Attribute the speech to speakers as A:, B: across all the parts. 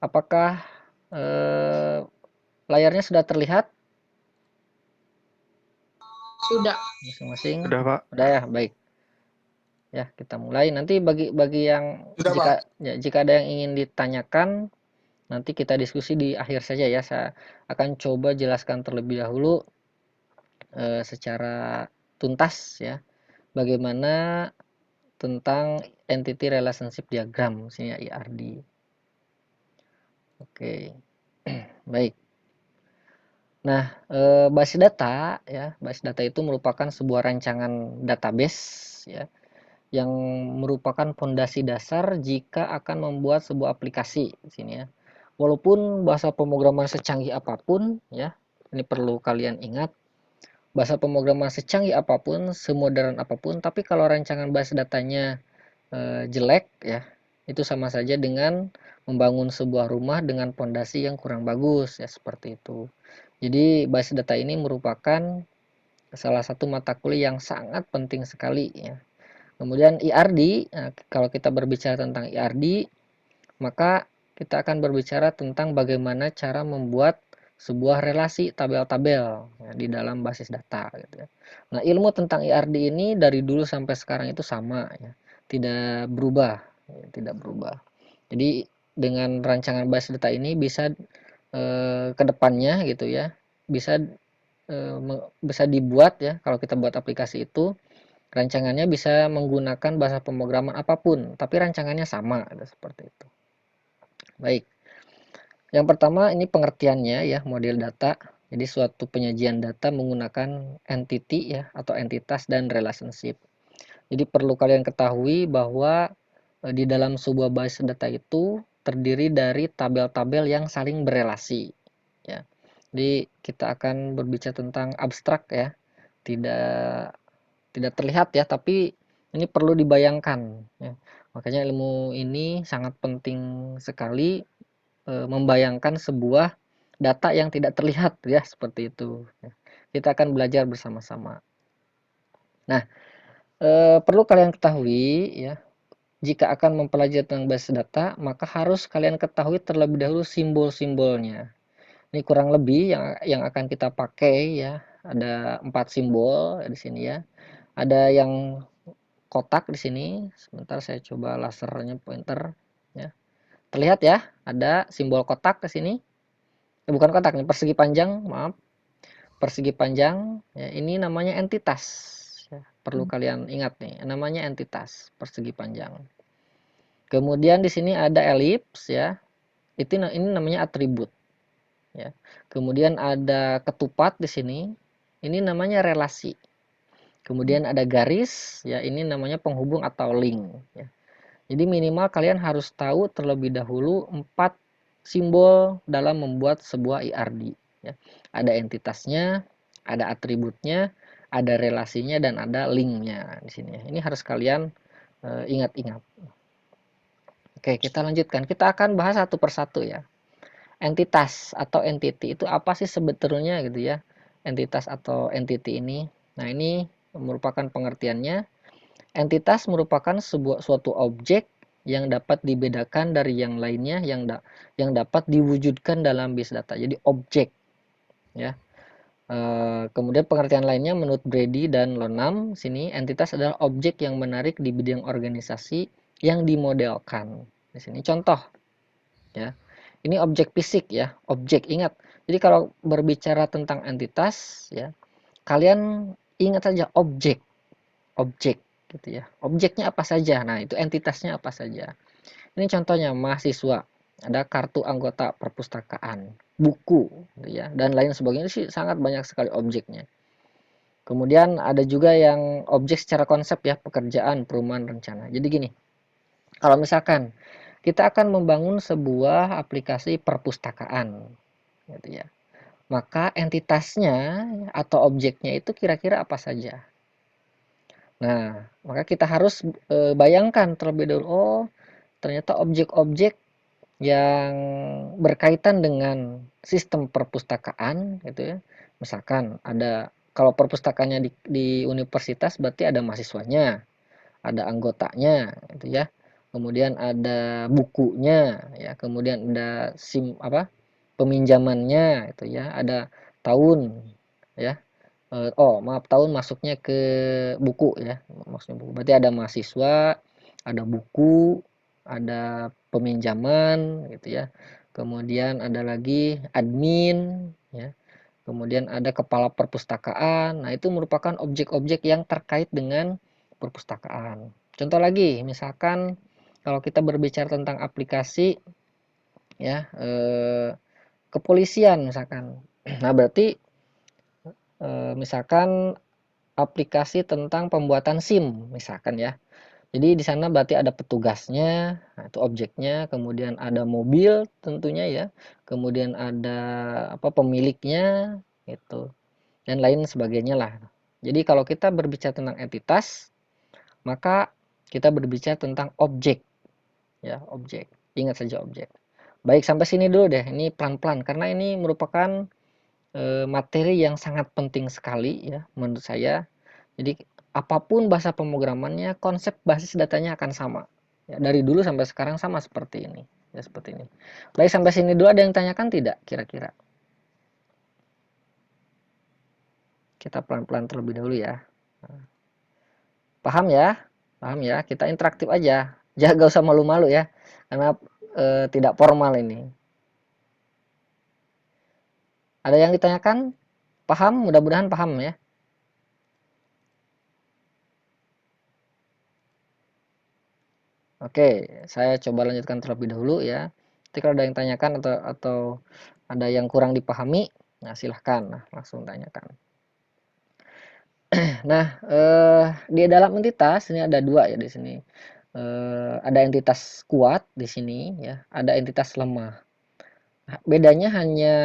A: Apakah layarnya sudah terlihat?
B: Sudah.
A: Masing-masing?
C: Sudah, Pak.
A: Sudah ya, baik. Ya, kita mulai. Nanti bagi yang
B: Sudah, Pak.
A: jika ada yang ingin ditanyakan, nanti kita diskusi di akhir saja ya. Saya akan coba jelaskan terlebih dahulu secara tuntas ya, bagaimana tentang entity relationship diagram, sini ya, IRD. Oke. Baik. Nah, basis data ya, basis data itu merupakan sebuah rancangan database ya, yang merupakan fondasi dasar jika akan membuat sebuah aplikasi di sini ya. Walaupun bahasa pemrograman secanggih apapun ya, ini perlu kalian ingat, bahasa pemrograman secanggih apapun, semodern apapun, tapi kalau rancangan basis datanya jelek ya, itu sama saja dengan membangun sebuah rumah dengan fondasi yang kurang bagus ya, seperti itu. Jadi basis data ini merupakan salah satu mata kuliah yang sangat penting sekali ya. Kemudian IRD, nah, kalau kita berbicara tentang IRD, maka kita akan berbicara tentang bagaimana cara membuat sebuah relasi tabel-tabel ya, di dalam basis data gitu ya. Nah, ilmu tentang IRD ini dari dulu sampai sekarang itu sama ya, tidak berubah ya, tidak berubah. Jadi dengan rancangan basis data ini bisa ke depannya gitu ya, bisa bisa dibuat ya, kalau kita buat aplikasi itu rancangannya bisa menggunakan bahasa pemrograman apapun, tapi rancangannya sama seperti itu. Baik. Yang pertama ini pengertiannya ya, model data. Jadi suatu penyajian data menggunakan entity ya, atau entitas dan relationship. Jadi perlu kalian ketahui bahwa di dalam sebuah basis data itu terdiri dari tabel-tabel yang saling berelasi ya. Jadi kita akan berbicara tentang abstrak ya, tidak terlihat ya, tapi ini perlu dibayangkan ya. Makanya ilmu ini sangat penting sekali, membayangkan sebuah data yang tidak terlihat ya, seperti itu ya. Kita akan belajar bersama-sama. Nah, perlu kalian ketahui ya, jika akan mempelajari tentang basis data, maka harus kalian ketahui terlebih dahulu simbol-simbolnya. Ini kurang lebih yang akan kita pakai ya. Ada 4 simbol di sini ya. Ada yang kotak di sini. Sebentar saya coba lasernya pointer ya. Terlihat ya, ada simbol kotak di sini. Bukan kotak nih, persegi panjang, maaf. Persegi panjang ya, ini namanya entitas. Ya, perlu kalian ingat nih, namanya entitas, persegi panjang. Kemudian di sini ada elips ya. Ini namanya atribut ya. Kemudian ada ketupat di sini. Ini namanya relasi. Kemudian ada garis ya, ini namanya penghubung atau link ya. Jadi minimal kalian harus tahu terlebih dahulu 4 simbol dalam membuat sebuah IRD ya. Ada entitasnya, ada atributnya, ada relasinya, dan ada linknya di sini ya. Ini harus kalian ingat-ingat. Oke, kita lanjutkan. Kita akan bahas satu persatu ya. Entitas atau entity itu apa sih sebetulnya gitu ya. Entitas atau entity ini. Nah, ini merupakan pengertiannya. Entitas merupakan suatu objek yang dapat dibedakan dari yang lainnya yang dapat diwujudkan dalam base data. Jadi objek ya. Kemudian pengertian lainnya menurut Brady dan Lonham sini, entitas adalah objek yang menarik di bidang organisasi yang dimodelkan. Di sini contoh ya. Ini objek fisik ya, objek, ingat. Jadi kalau berbicara tentang entitas ya, kalian ingat saja objek, objek gitu ya. Objeknya apa saja? Nah, itu entitasnya apa saja. Ini contohnya mahasiswa, ada kartu anggota perpustakaan, buku gitu ya, dan lain sebagainya. Sih sangat banyak sekali objeknya. Kemudian ada juga yang objek secara konsep ya, pekerjaan, perumahan, rencana. Jadi gini, kalau misalkan kita akan membangun sebuah aplikasi perpustakaan gitu ya, maka entitasnya atau objeknya itu kira-kira apa saja. Nah, maka kita harus bayangkan terlebih dahulu, oh ternyata objek-objek yang berkaitan dengan sistem perpustakaan gitu ya. Misalkan ada, kalau perpustakaannya di universitas berarti ada mahasiswanya, ada anggotanya gitu ya. kemudian ada bukunya ya, kemudian ada peminjamannya itu ya, ada tahun ya. Oh maaf, tahun masuknya ke buku ya, maksudnya buku. Berarti ada mahasiswa, ada buku, ada peminjaman gitu ya. Kemudian ada lagi admin ya. Kemudian ada kepala perpustakaan. Nah, itu merupakan objek-objek yang terkait dengan perpustakaan. Contoh lagi, misalkan kalau kita berbicara tentang aplikasi ya, kepolisian misalkan. Nah, berarti misalkan aplikasi tentang pembuatan SIM misalkan ya. Jadi di sana berarti ada petugasnya, nah itu objeknya, kemudian ada mobil tentunya ya, kemudian ada pemiliknya gitu, dan lain sebagainya lah. Jadi kalau kita berbicara tentang entitas, maka kita berbicara tentang objek ya, objek. Ingat saja objek. Baik, sampai sini dulu deh. Ini pelan-pelan karena ini merupakan materi yang sangat penting sekali ya menurut saya. Jadi apapun bahasa pemrogramannya, konsep basis datanya akan sama. Ya, dari dulu sampai sekarang sama seperti ini. Ya seperti ini. Baik, sampai sini dulu ada yang tanyakan tidak kira-kira? Kita pelan-pelan terlebih dahulu ya. Paham ya? Paham ya? Kita interaktif aja. Jangan gak usah malu-malu ya. Karena tidak formal ini. Ada yang ditanyakan? Paham? Mudah-mudahan paham ya. Oke, saya coba lanjutkan terlebih dahulu ya. Nanti kalau ada yang tanyakan atau ada yang kurang dipahami, nah silahkan, nah langsung tanyakan. Nah, di dalam entitas ini ada dua ya di sini. Ada entitas kuat di sini ya, ada entitas lemah. Bedanya hanya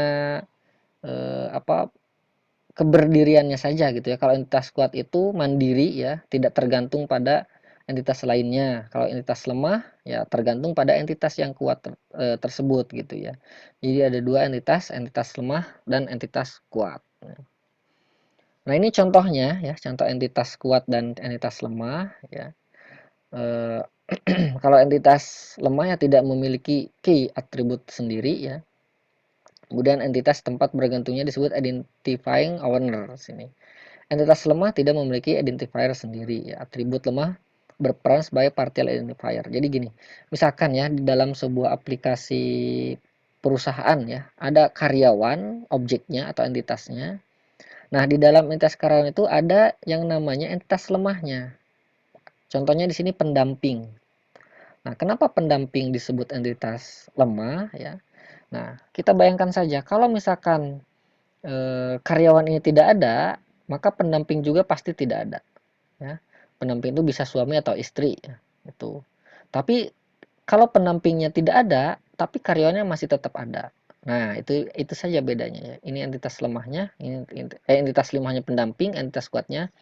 A: keberdiriannya saja gitu ya. Kalau entitas kuat itu mandiri ya, tidak tergantung pada entitas lainnya. Kalau entitas lemah ya tergantung pada entitas yang kuat tersebut gitu ya. Jadi ada dua entitas, entitas lemah dan entitas kuat. Nah, ini contohnya ya, contoh entitas kuat dan entitas lemah ya. Eh, kalau entitas lemah ya tidak memiliki key atribut sendiri ya. Kemudian entitas tempat bergantungnya disebut identifying owner sini. Entitas lemah tidak memiliki identifier sendiri ya. Atribut lemah berperan sebagai partial identifier. Jadi gini, misalkan ya di dalam sebuah aplikasi perusahaan ya, ada karyawan, objeknya atau entitasnya. Nah, di dalam entitas karyawan itu ada yang namanya entitas lemahnya. Contohnya di sini pendamping. Nah, kenapa pendamping disebut entitas lemah ya? Nah, kita bayangkan saja kalau misalkan karyawan ini tidak ada, maka pendamping juga pasti tidak ada. Ya, pendamping itu bisa suami atau istri ya, itu. Tapi kalau pendampingnya tidak ada, tapi karyawannya masih tetap ada. Nah, itu saja bedanya ya. Ini entitas lemahnya, entitas lemahnya pendamping, entitas kuatnya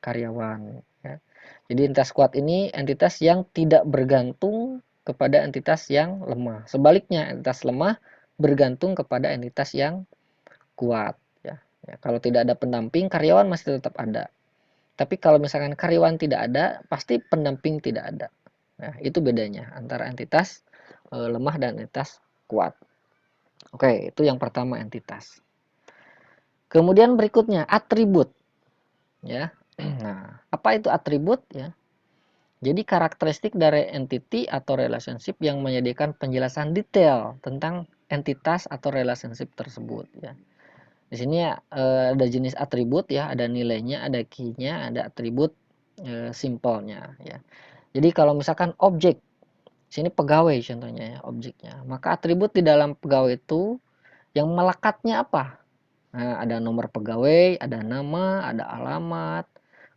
A: karyawan ya. Jadi entitas kuat ini entitas yang tidak bergantung kepada entitas yang lemah. Sebaliknya, entitas lemah bergantung kepada entitas yang kuat ya. Ya, kalau tidak ada pendamping, karyawan masih tetap ada. Tapi kalau misalkan karyawan tidak ada, pasti pendamping tidak ada. Nah, itu bedanya antara entitas lemah dan entitas kuat. Oke, itu yang pertama entitas. Kemudian berikutnya atribut ya. Nah, apa itu atribut ya? Jadi karakteristik dari entity atau relationship yang menyediakan penjelasan detail tentang entitas atau relationship tersebut ya. Di sini ya, ada jenis atribut ya, ada nilainya, ada key-nya, ada atribut simpelnya ya. Jadi kalau misalkan objek, sini pegawai contohnya ya, objeknya. Maka atribut di dalam pegawai itu yang melekatnya apa? Nah, ada nomor pegawai, ada nama, ada alamat,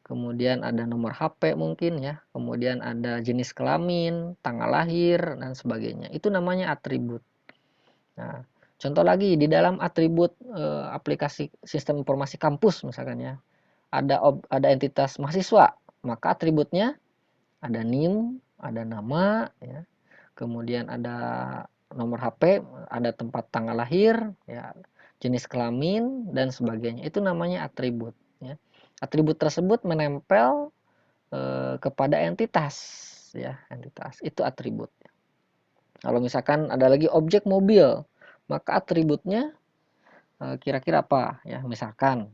A: kemudian ada nomor HP mungkin ya, kemudian ada jenis kelamin, tanggal lahir, dan sebagainya. Itu namanya atribut. Nah, contoh lagi di dalam atribut aplikasi sistem informasi kampus misalkan ya, ada entitas mahasiswa, maka atributnya ada NIM, ada nama, ya, kemudian ada nomor HP, ada tempat tanggal lahir, ya, jenis kelamin dan sebagainya. Itu namanya atribut. Ya. Atribut tersebut menempel kepada entitas. ya, entitas itu atribut. Kalau misalkan ada lagi objek mobil, maka atributnya kira-kira apa ya? Misalkan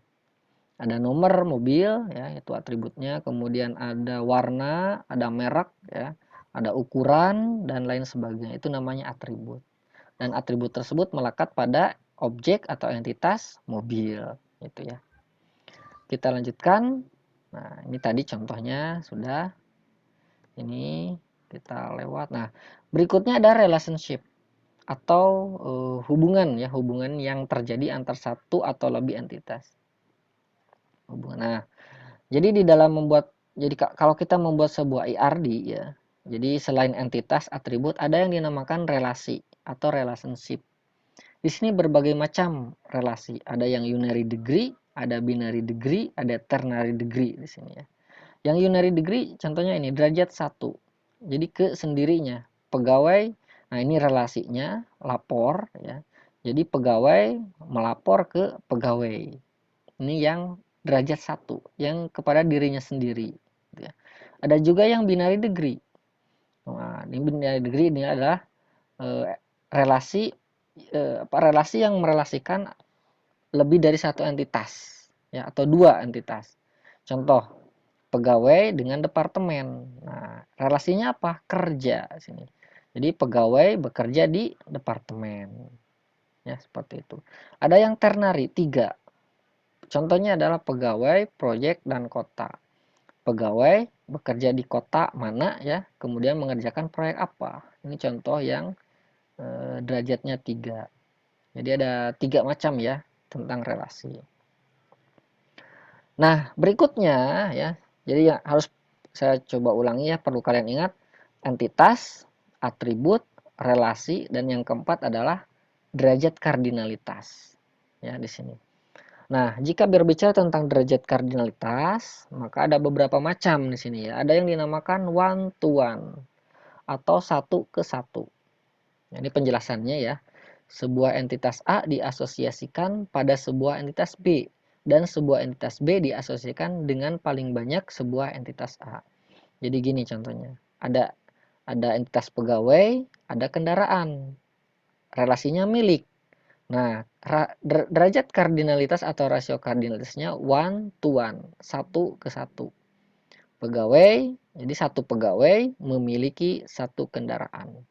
A: ada nomor mobil ya, itu atributnya, kemudian ada warna, ada merek ya, ada ukuran dan lain sebagainya. Itu namanya atribut. Dan atribut tersebut melekat pada objek atau entitas mobil itu ya. Kita lanjutkan. Nah, ini tadi contohnya sudah. Ini kita lewat. Nah, berikutnya ada relationship atau hubungan ya, hubungan yang terjadi antar satu atau lebih entitas. Hubungan. Nah, jadi di dalam membuat, jadi kalau kita membuat sebuah IRD ya, jadi selain entitas, atribut, ada yang dinamakan relasi atau relationship. Di sini berbagai macam relasi. Ada yang unary degree, ada binary degree, ada ternary degree di sini ya. Yang unary degree contohnya ini derajat 1. Jadi ke sendirinya. Pegawai, nah ini relasinya lapor ya. Jadi pegawai melapor ke pegawai. Ini yang derajat 1, yang kepada dirinya sendiri gitu ya. Ada juga yang binary degree. Nah, ini binary degree ini adalah relasi relasi yang merelasikan lebih dari satu entitas ya, atau dua entitas. Contoh pegawai dengan departemen. Nah, relasinya apa? Kerja sini. Jadi pegawai bekerja di departemen. Ya, seperti itu. Ada yang ternary 3. Contohnya adalah pegawai, proyek, dan kota. Pegawai bekerja di kota mana ya, kemudian mengerjakan proyek apa. Ini contoh yang derajatnya 3. Jadi ada 3 macam ya tentang relasi. Nah, berikutnya ya. Jadi ya harus saya coba ulangi ya, perlu kalian ingat entitas, atribut, relasi, dan yang keempat adalah derajat kardinalitas. Ya, di sini. Nah, jika berbicara tentang derajat kardinalitas, maka ada beberapa macam di sini ya. Ada yang dinamakan one to one atau satu ke satu. Ini penjelasannya ya. Sebuah entitas A diasosiasikan pada sebuah entitas B, dan sebuah entitas B diasosiasikan dengan paling banyak sebuah entitas A. Jadi gini contohnya. Ada entitas pegawai, ada kendaraan. Relasinya milik. Nah, derajat kardinalitas atau rasio kardinalitasnya one to one, satu ke satu. Pegawai, jadi satu pegawai memiliki satu kendaraan.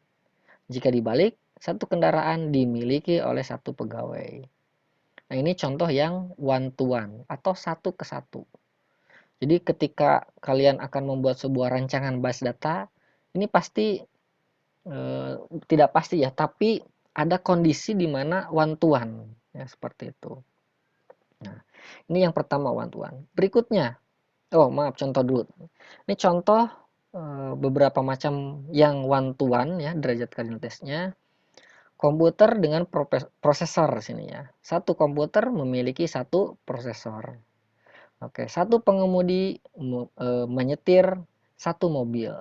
A: Jika dibalik, satu kendaraan dimiliki oleh satu pegawai. Nah, ini contoh yang one to one atau satu ke satu. Jadi ketika kalian akan membuat sebuah rancangan base data, ini pasti tidak pasti ya, tapi ada kondisi di mana one to one ya, seperti itu. Nah, ini yang pertama one to one. Berikutnya, oh maaf, contoh dulu. Ini contoh beberapa macam yang one to one ya, derajat kardinalitasnya. Komputer dengan prosesor sini ya. Satu komputer memiliki satu prosesor. Oke, satu pengemudi menyetir satu mobil.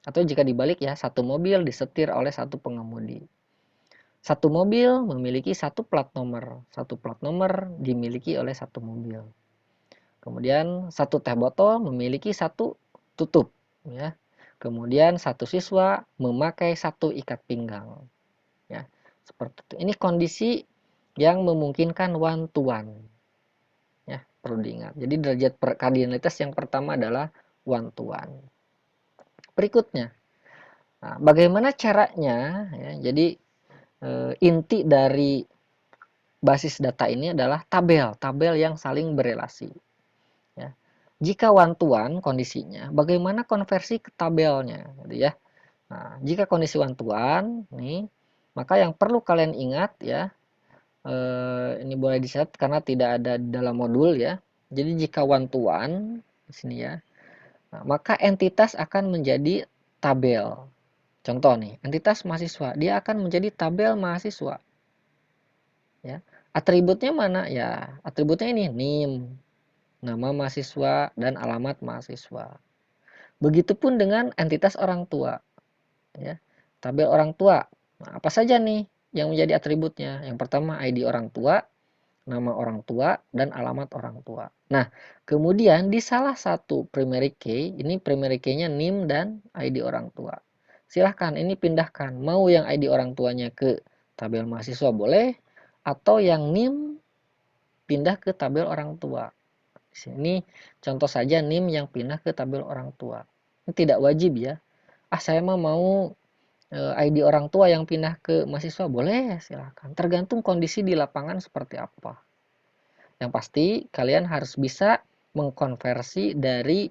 A: Atau jika dibalik ya, satu mobil disetir oleh satu pengemudi. Satu mobil memiliki satu plat nomor. Satu plat nomor dimiliki oleh satu mobil. Kemudian satu teh botol memiliki satu tutup. Ya. Kemudian satu siswa memakai satu ikat pinggang. Ya, seperti itu. Ini kondisi yang memungkinkan one to one. Ya, perlu diingat. Jadi derajat kardinalitas yang pertama adalah one to one. Berikutnya, nah, bagaimana caranya? Ya, jadi inti dari basis data ini adalah tabel yang saling berelasi. Ya. Jika one to one kondisinya, bagaimana konversi ke tabelnya, gitu ya. Nah, jika kondisi one to one, nih, maka yang perlu kalian ingat ya, ini boleh diset karena tidak ada dalam modul ya. Jadi jika one to one di sini ya, nah, maka entitas akan menjadi tabel. Contoh nih, entitas mahasiswa, dia akan menjadi tabel mahasiswa. Ya. Atributnya mana? Ya, atributnya ini NIM, nama mahasiswa dan alamat mahasiswa. Begitupun dengan entitas orang tua. Ya. Tabel orang tua. Nah, apa saja nih yang menjadi atributnya? Yang pertama ID orang tua, nama orang tua, dan alamat orang tua. Nah, kemudian di salah satu primary key, ini primary key-nya NIM dan ID orang tua. Silahkan ini pindahkan, mau yang ID orang tuanya ke tabel mahasiswa boleh, atau yang NIM pindah ke tabel orang tua. Di sini contoh saja NIM yang pindah ke tabel orang tua. Ini tidak wajib ya. Saya mau ID orang tua yang pindah ke mahasiswa boleh, silahkan. Tergantung kondisi di lapangan seperti apa. Yang pasti kalian harus bisa mengkonversi dari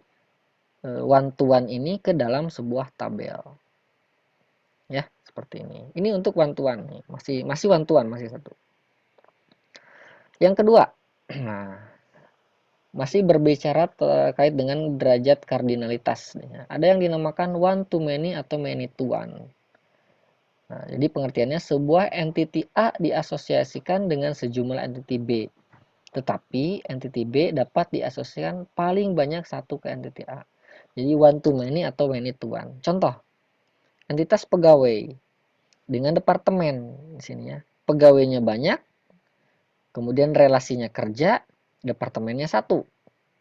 A: one to one ini ke dalam sebuah tabel. Ya, seperti ini. Ini untuk one to one nih, masih one to one, masih satu. Yang kedua, nah, masih berbicara terkait dengan derajat kardinalitas. Ada yang dinamakan one to many atau many to one. Nah, jadi pengertiannya sebuah entity A diasosiasikan dengan sejumlah entity B. Tetapi entity B dapat diasosiasikan paling banyak satu ke entity A. Jadi one to many atau many to one. Contoh, entitas pegawai dengan departemen di sini ya. Pegawainya banyak, kemudian relasinya kerja, departemennya satu.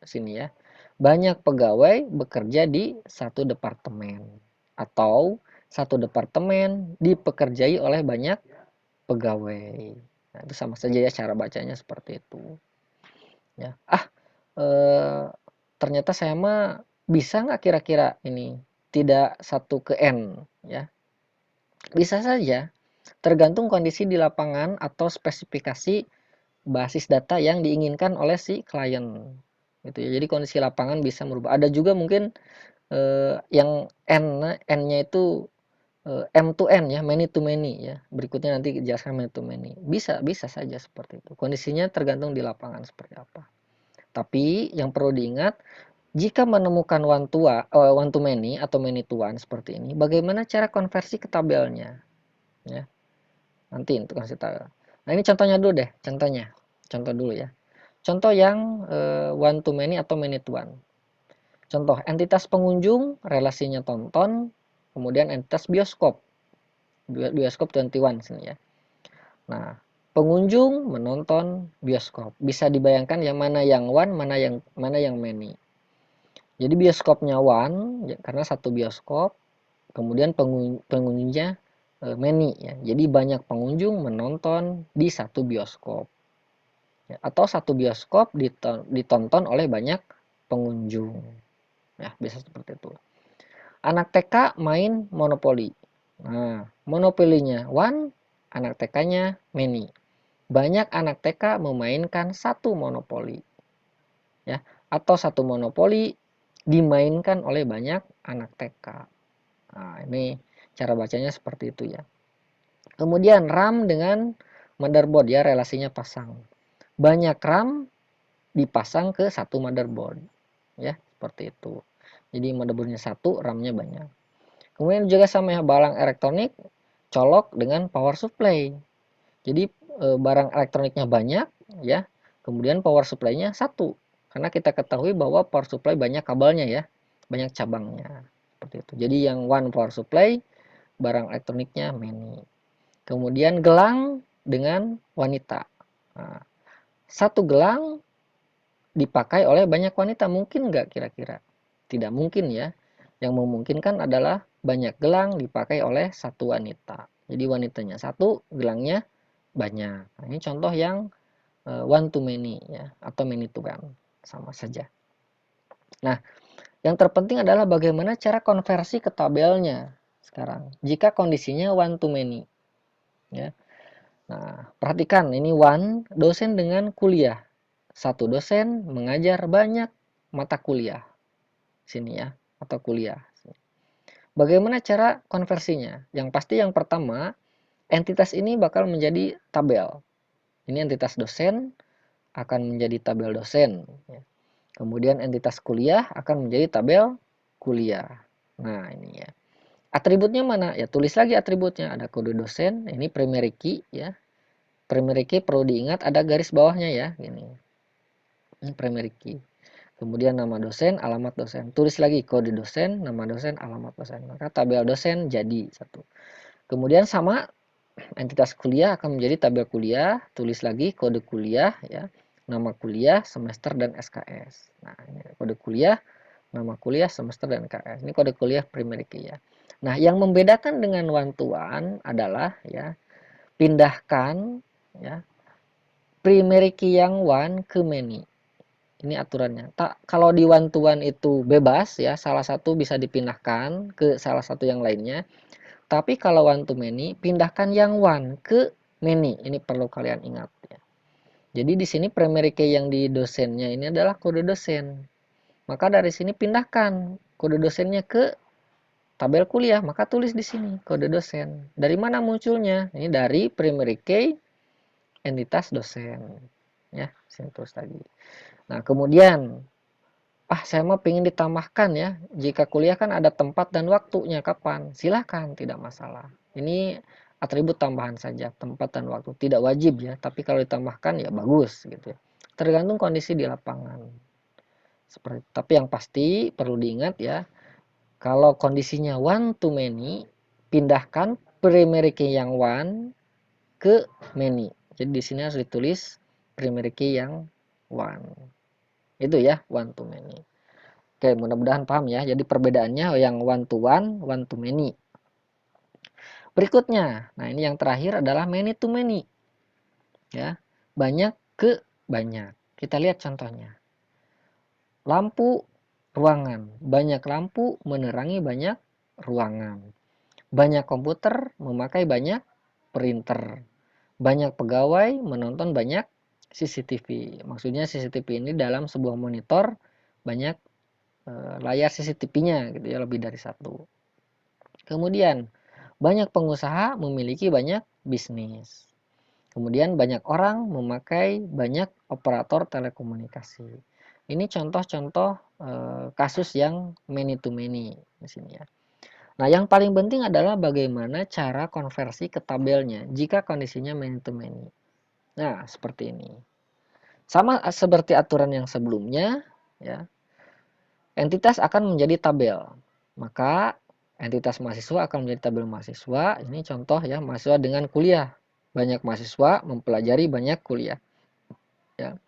A: Di sini ya. Banyak pegawai bekerja di satu departemen atau satu departemen dipekerjai oleh banyak pegawai. Nah, itu sama saja ya cara bacanya seperti itu. Ya. Ternyata saya mah bisa nggak kira-kira ini tidak satu ke N ya. Bisa saja, tergantung kondisi di lapangan atau spesifikasi basis data yang diinginkan oleh si klien gitu ya. Jadi kondisi lapangan bisa merubah. Ada juga mungkin yang N-nya itu M to N ya, many to many ya. Berikutnya nanti jelaskan many to many. Bisa saja seperti itu. Kondisinya tergantung di lapangan seperti apa. Tapi yang perlu diingat, jika menemukan one to many atau many to one seperti ini, bagaimana cara konversi ke tabelnya? Ya, nanti untuk kasih tahu. Nah ini contohnya dulu deh, contoh dulu ya. Contoh yang one to many atau many to one. Contoh entitas pengunjung, relasinya tonton, kemudian entitas bioskop, bioskop 21 sini ya. Nah, pengunjung menonton bioskop. Bisa dibayangkan yang mana yang one, mana yang many. Jadi bioskopnya one ya, karena satu bioskop, kemudian pengunjungnya many ya. Jadi banyak pengunjung menonton di satu bioskop. Ya, atau satu bioskop ditonton oleh banyak pengunjung. Ya, bisa seperti itu. Anak TK main monopoli. Nah, monopolinya one, anak TK-nya many. Banyak anak TK memainkan satu monopoli. Ya, atau satu monopoli dimainkan oleh banyak anak TK. Nah, ini cara bacanya seperti itu ya. Kemudian RAM dengan motherboard ya, relasinya pasang. Banyak RAM dipasang ke satu motherboard. Ya, seperti itu. Jadi motherboardnya satu, RAM-nya banyak. Kemudian juga sama ya, barang elektronik colok dengan power supply. Jadi barang elektroniknya banyak ya, kemudian power supply-nya satu. Karena kita ketahui bahwa power supply banyak kabelnya ya, banyak cabangnya. Seperti itu. Jadi yang one power supply, barang elektroniknya many. Kemudian gelang dengan wanita. Nah, satu gelang dipakai oleh banyak wanita, mungkin nggak kira-kira? Tidak mungkin ya. Yang memungkinkan adalah banyak gelang dipakai oleh satu wanita. Jadi wanitanya satu, gelangnya banyak. Nah, ini contoh yang one to many ya, atau many to one, sama saja. Nah, yang terpenting adalah bagaimana cara konversi ke tabelnya sekarang. Jika kondisinya one to many ya. Nah, perhatikan ini one dosen dengan kuliah. Satu dosen mengajar banyak mata kuliah. Sini ya, atau kuliah. Bagaimana cara konversinya? Yang pasti yang pertama, entitas ini bakal menjadi tabel. Ini entitas dosen akan menjadi tabel dosen. Kemudian entitas kuliah akan menjadi tabel kuliah. Nah, ini ya. Atributnya mana? Ya tulis lagi atributnya. Ada kode dosen, ini primary key ya. Primary key perlu diingat ada garis bawahnya ya, gini. Ini primary key. Kemudian nama dosen, alamat dosen. Tulis lagi kode dosen, nama dosen, alamat dosen. Maka tabel dosen jadi satu. Kemudian sama entitas kuliah akan menjadi tabel kuliah, tulis lagi kode kuliah ya, nama kuliah, semester dan SKS. Nah, ini kode kuliah, nama kuliah, semester dan SKS. Ini kode kuliah primary key ya. Nah, yang membedakan dengan one to one adalah ya, pindahkan ya primary key yang one ke many. Ini aturannya. Kalau di one to one itu bebas ya, salah satu bisa dipindahkan ke salah satu yang lainnya. Tapi kalau one to many, pindahkan yang one ke many. Ini perlu kalian ingat ya. Jadi di sini primary key yang di dosennya ini adalah kode dosen. Maka dari sini pindahkan kode dosennya ke tabel kuliah, maka tulis di sini kode dosen. Dari mana munculnya? Ini dari primary key entitas dosen. Ya, sini tulis lagi. Nah, kemudian saya mau pengen ditambahkan ya. Jika kuliah kan ada tempat dan waktunya kapan. Silahkan, tidak masalah. Ini atribut tambahan saja, tempat dan waktu. Tidak wajib ya, tapi kalau ditambahkan ya bagus gitu ya. Tergantung kondisi di lapangan. Tapi yang pasti perlu diingat ya, kalau kondisinya one to many, pindahkan primary key yang one ke many. Jadi di sini harus ditulis primary key yang one. Itu ya, one to many. Oke, mudah-mudahan paham ya. Jadi perbedaannya yang one to many. Berikutnya, nah ini yang terakhir adalah many to many. Ya, banyak ke banyak. Kita lihat contohnya. Lampu ruangan. Banyak lampu menerangi banyak ruangan. Banyak komputer memakai banyak printer. Banyak pegawai menonton banyak CCTV. Maksudnya CCTV ini dalam sebuah monitor banyak layar CCTV-nya gitu ya, lebih dari satu. Kemudian banyak pengusaha memiliki banyak bisnis. Kemudian banyak orang memakai banyak operator telekomunikasi. Ini contoh-contoh kasus yang many to many di sini ya. Nah, yang paling penting adalah bagaimana cara konversi ke tabelnya jika kondisinya many to many. Nah, seperti ini. Sama seperti aturan yang sebelumnya ya. Entitas akan menjadi tabel. Maka entitas mahasiswa akan menjadi tabel mahasiswa. Ini contoh ya, mahasiswa dengan kuliah. Banyak mahasiswa mempelajari banyak kuliah. Ya.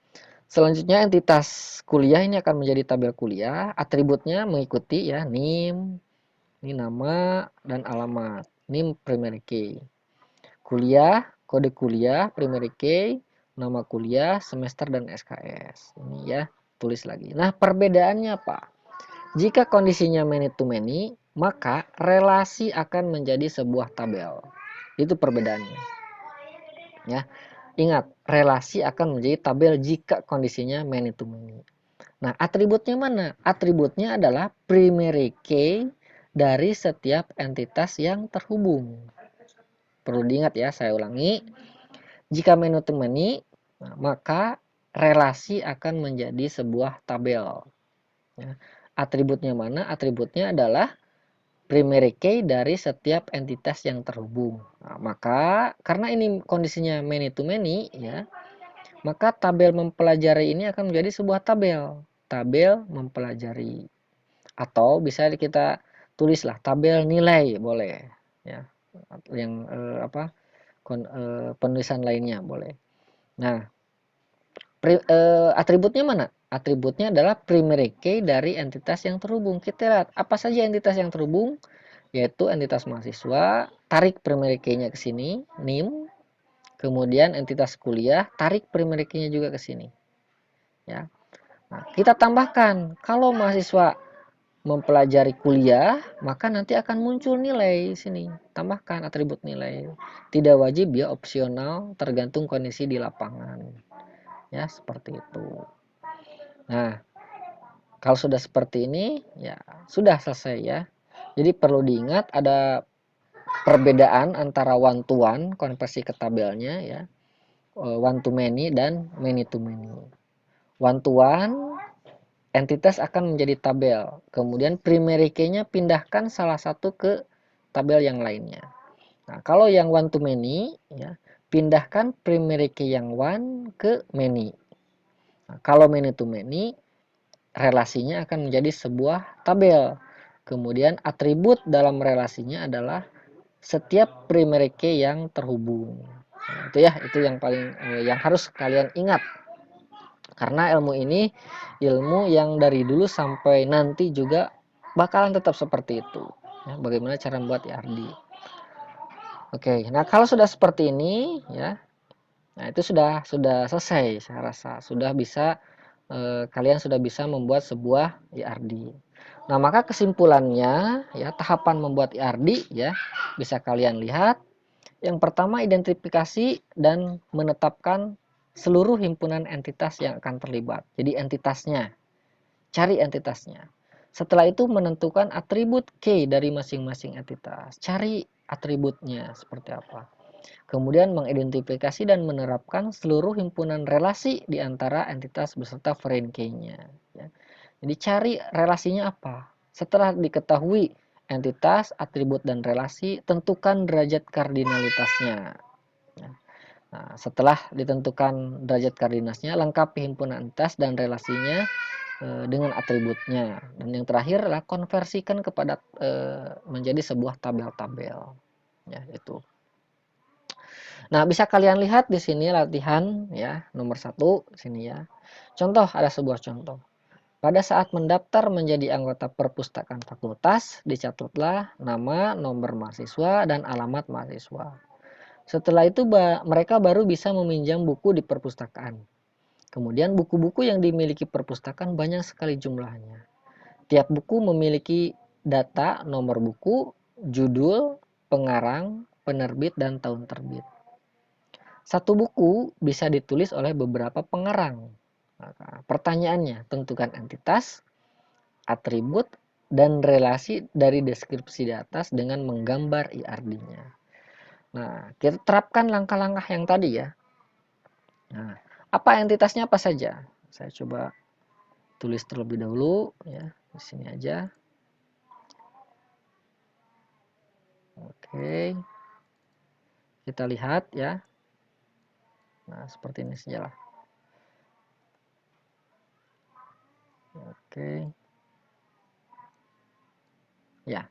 A: Selanjutnya entitas kuliah ini akan menjadi tabel kuliah. Atributnya mengikuti ya, NIM, ini nama dan alamat. NIM primary key. Kuliah, kode kuliah primary key, nama kuliah, semester dan SKS. Ini ya, tulis lagi. Nah, perbedaannya apa? Jika kondisinya many to many, maka relasi akan menjadi sebuah tabel. Itu perbedaannya. Ya. Ingat, relasi akan menjadi tabel jika kondisinya many to many. Nah, atributnya mana? Atributnya adalah primary key dari setiap entitas yang terhubung. Perlu diingat ya, saya ulangi. Jika many to many, maka relasi akan menjadi sebuah tabel. Ya. Atributnya mana? Atributnya adalah primary key dari setiap entitas yang terhubung. Nah, maka karena ini kondisinya many to many ya, maka tabel mempelajari ini akan menjadi sebuah tabel. Tabel mempelajari. Atau bisa kita tulislah tabel nilai boleh ya. Yang penulisan lainnya boleh. Nah, atributnya mana? Atributnya adalah primary key dari entitas yang terhubung. Kita lihat apa saja entitas yang terhubung, yaitu entitas mahasiswa, tarik primary key-nya ke sini, NIM, kemudian entitas kuliah, tarik primary key-nya juga ke sini. Ya. Nah, kita tambahkan kalau mahasiswa mempelajari kuliah, maka nanti akan muncul nilai sini. Tambahkan atribut nilai. Tidak wajib ya, opsional, tergantung kondisi di lapangan. Ya, seperti itu. Nah, kalau sudah seperti ini, ya sudah selesai ya. Jadi perlu diingat ada perbedaan antara one to one, konversi ke tabelnya ya. One to many dan many to many. One to one, entitas akan menjadi tabel. Kemudian primary key-nya pindahkan salah satu ke tabel yang lainnya. Nah, kalau yang one to many, ya, pindahkan primary key yang one ke many. Nah, kalau many to many, relasinya akan menjadi sebuah tabel. Kemudian atribut dalam relasinya adalah setiap primary key yang terhubung. Nah, itu yang paling yang harus kalian ingat. Karena ilmu ini ilmu yang dari dulu sampai nanti juga bakalan tetap seperti itu. Ya, bagaimana cara membuat IRD. Oke, nah kalau sudah seperti ini ya, nah itu sudah selesai saya rasa. Sudah bisa kalian sudah bisa membuat sebuah IRD. Nah, maka kesimpulannya ya, tahapan membuat IRD ya bisa kalian lihat. Yang pertama, identifikasi dan menetapkan seluruh himpunan entitas yang akan terlibat. Jadi entitasnya, cari entitasnya. Setelah itu menentukan atribut key dari masing-masing entitas. Cari atributnya seperti apa. Kemudian mengidentifikasi dan menerapkan seluruh himpunan relasi di antara entitas beserta foreign key-nya. Ya. Jadi cari relasinya apa. Setelah diketahui entitas, atribut, dan relasi, tentukan derajat kardinalitasnya. Nah, setelah ditentukan derajat kardinalitasnya, lengkapi himpunan entitas dan relasinya dengan atributnya. Dan yang terakhir adalah konversikan kepada menjadi sebuah tabel-tabel. Ya, itu. Nah, bisa kalian lihat di sini latihan ya, nomor 1 sini ya. Contoh, ada sebuah contoh. Pada saat mendaftar menjadi anggota perpustakaan fakultas, dicatatlah nama, nomor mahasiswa, dan alamat mahasiswa. Setelah itu mereka baru bisa meminjam buku di perpustakaan. Kemudian buku-buku yang dimiliki perpustakaan banyak sekali jumlahnya. Tiap buku memiliki data nomor buku, judul, pengarang, penerbit, dan tahun terbit. Satu buku bisa ditulis oleh beberapa pengarang. Nah, pertanyaannya, tentukan entitas, atribut, dan relasi dari deskripsi di atas dengan menggambar IRD-nya. Nah, kita terapkan langkah-langkah yang tadi ya. Nah, apa entitasnya apa saja? Saya coba tulis terlebih dahulu ya, di sini aja. Oke. Kita lihat ya. Nah, seperti ini sajalah. Oke. Ya.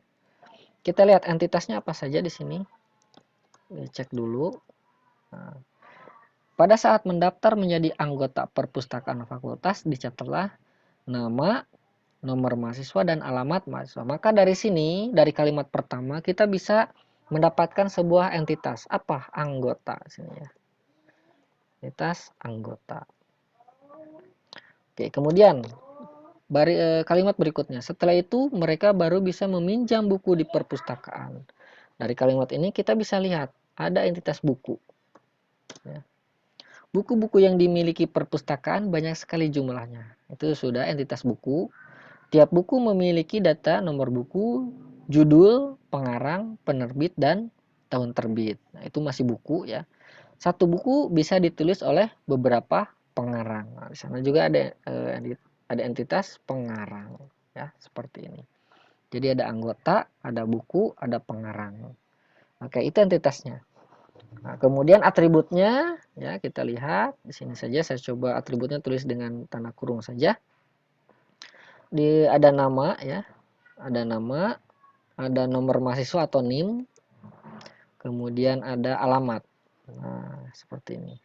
A: Kita lihat entitasnya apa saja di sini. Cek dulu. Nah, pada saat mendaftar menjadi anggota perpustakaan fakultas, dicatatlah nama, nomor mahasiswa, dan alamat mahasiswa. Maka dari sini, dari kalimat pertama, kita bisa mendapatkan sebuah entitas. Apa? Anggota. Sini ya. Entitas anggota. Oke, kemudian kalimat berikutnya. Setelah itu, mereka baru bisa meminjam buku di perpustakaan. Dari kalimat ini kita bisa lihat ada entitas buku. Ya. Buku-buku yang dimiliki perpustakaan banyak sekali jumlahnya. Itu sudah entitas buku. Tiap buku memiliki data nomor buku, judul, pengarang, penerbit, dan tahun terbit. Nah, itu masih buku ya. Satu buku bisa ditulis oleh beberapa pengarang. Nah, di sana juga ada entitas pengarang ya, seperti ini. Jadi ada anggota, ada buku, ada pengarang. Oke, itu entitasnya. Nah, kemudian atributnya ya, kita lihat di sini saja. Saya coba atributnya tulis dengan tanda kurung saja. Ada nama ya, ada nomor mahasiswa atau NIM, kemudian ada alamat. Nah, seperti ini.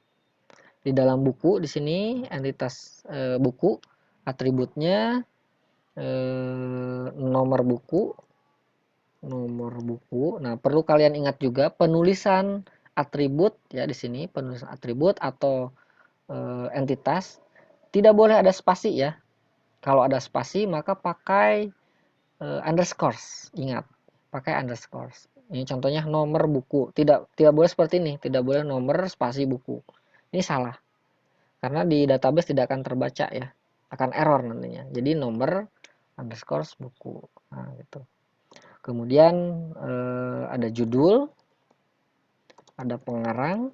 A: Di dalam buku di sini entitas buku, atributnya nomor buku. Nah, perlu kalian ingat juga penulisan atribut ya, di sini penulisan atribut atau entitas tidak boleh ada spasi ya. Kalau ada spasi maka pakai underscores. Ingat, pakai underscores. Ini contohnya nomor buku. Tidak boleh seperti ini, tidak boleh nomor spasi buku. Ini salah. Karena di database tidak akan terbaca ya. Akan error nantinya. Jadi nomor underscores buku. Nah, gitu. Kemudian ada judul, ada pengarang.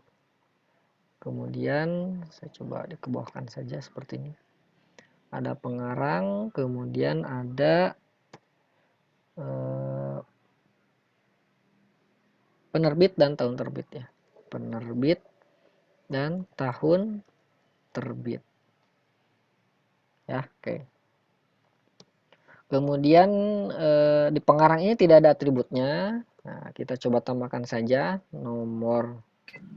A: Kemudian saya coba dikebawahkan saja seperti ini. Ada pengarang, kemudian ada penerbit dan tahun terbit ya. Penerbit dan tahun terbit. Ya, oke. Kemudian di pengarang ini tidak ada atributnya. Nah, kita coba tambahkan saja nomor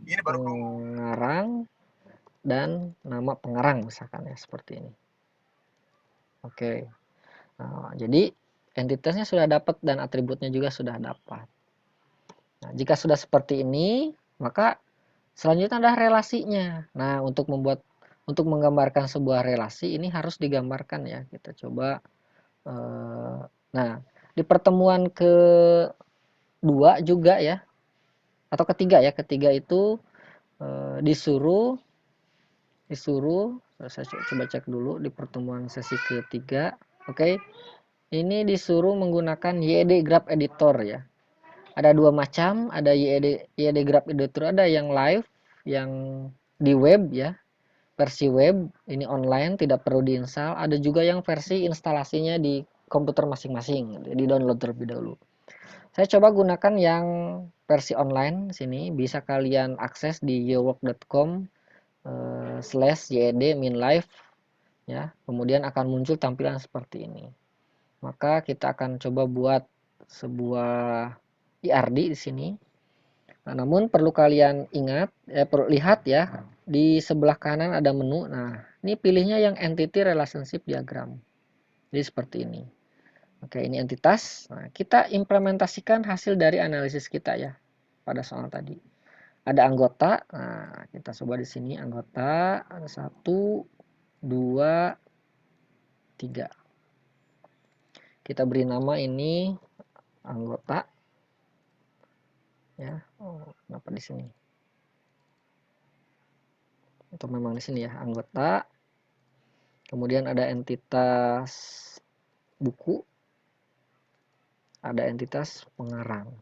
B: Ini baru
A: pengarang dan nama pengarang misalkan ya, seperti ini. Oke. Nah, jadi entitasnya sudah dapat dan atributnya juga sudah dapat. Nah, jika sudah seperti ini, maka selanjutnya adalah relasinya. Nah, untuk menggambarkan sebuah relasi ini harus digambarkan ya. Kita coba. Nah, di pertemuan kedua juga ya, atau ketiga ya, ketiga itu disuruh, saya coba cek dulu di pertemuan sesi ketiga. Oke, ini disuruh menggunakan YED Graph Editor ya. Ada dua macam, ada YED Graph Editor, ada yang live, yang di web ya, versi web, ini online, tidak perlu diinstal. Ada juga yang versi instalasinya di komputer masing-masing, di download terlebih dahulu. Saya coba gunakan yang versi online sini, bisa kalian akses di yowork.com /YED-live ya. Kemudian akan muncul tampilan seperti ini. Maka kita akan coba buat sebuah IRD di sini. Nah, namun perlu kalian ingat, perlu lihat ya, di sebelah kanan ada menu. Nah, ini pilihnya yang Entity Relationship Diagram. Jadi seperti ini. Oke, ini entitas. Nah, kita implementasikan hasil dari analisis kita ya pada soal tadi. Ada anggota. Nah, kita coba di sini anggota. Ada 1, 2, 3. Kita beri nama ini anggota. Ya, kenapa di sini? Atau memang di sini ya, anggota. Kemudian ada entitas buku, ada entitas pengarang.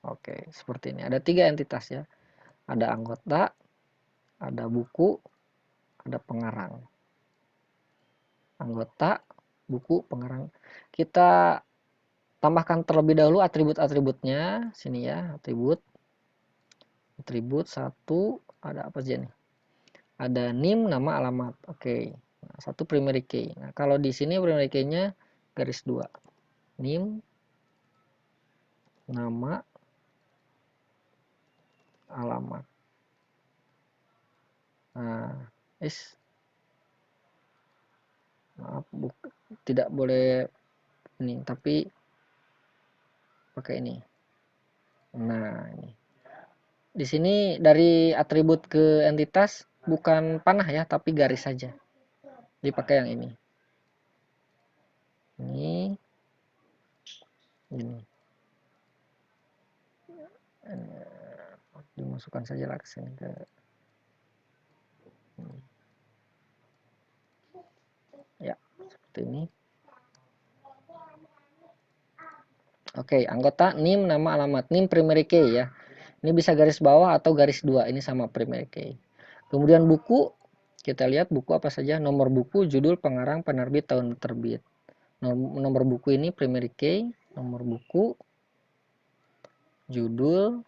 A: Oke, seperti ini. Ada 3 entitas ya. Ada anggota, ada buku, ada pengarang. Anggota, buku, pengarang. Kita tambahkan terlebih dahulu atribut-atributnya. Sini ya, atribut. Atribut 1, ada apa aja nih? Ada NIM, nama, alamat. Oke. Nah, 1 primary key. Nah, kalau di sini primary key-nya garis 2. NIM, nama, alamat. Nah, maaf, tidak boleh ini, tapi pakai ini. Nah, ini. Di sini dari atribut ke entitas bukan panah ya, tapi garis saja. Dipakai yang ini. Ini. Dimasukkan saja lah ke sini ke ya, seperti ini. Oke, anggota, NIM, nama, alamat. NIM primary key ya. Ini bisa garis bawah atau garis 2. Ini sama primary key. Kemudian buku, kita lihat buku apa saja. Nomor buku, judul, pengarang, penerbit, tahun terbit. Nomor buku ini primary key. Nomor buku, judul,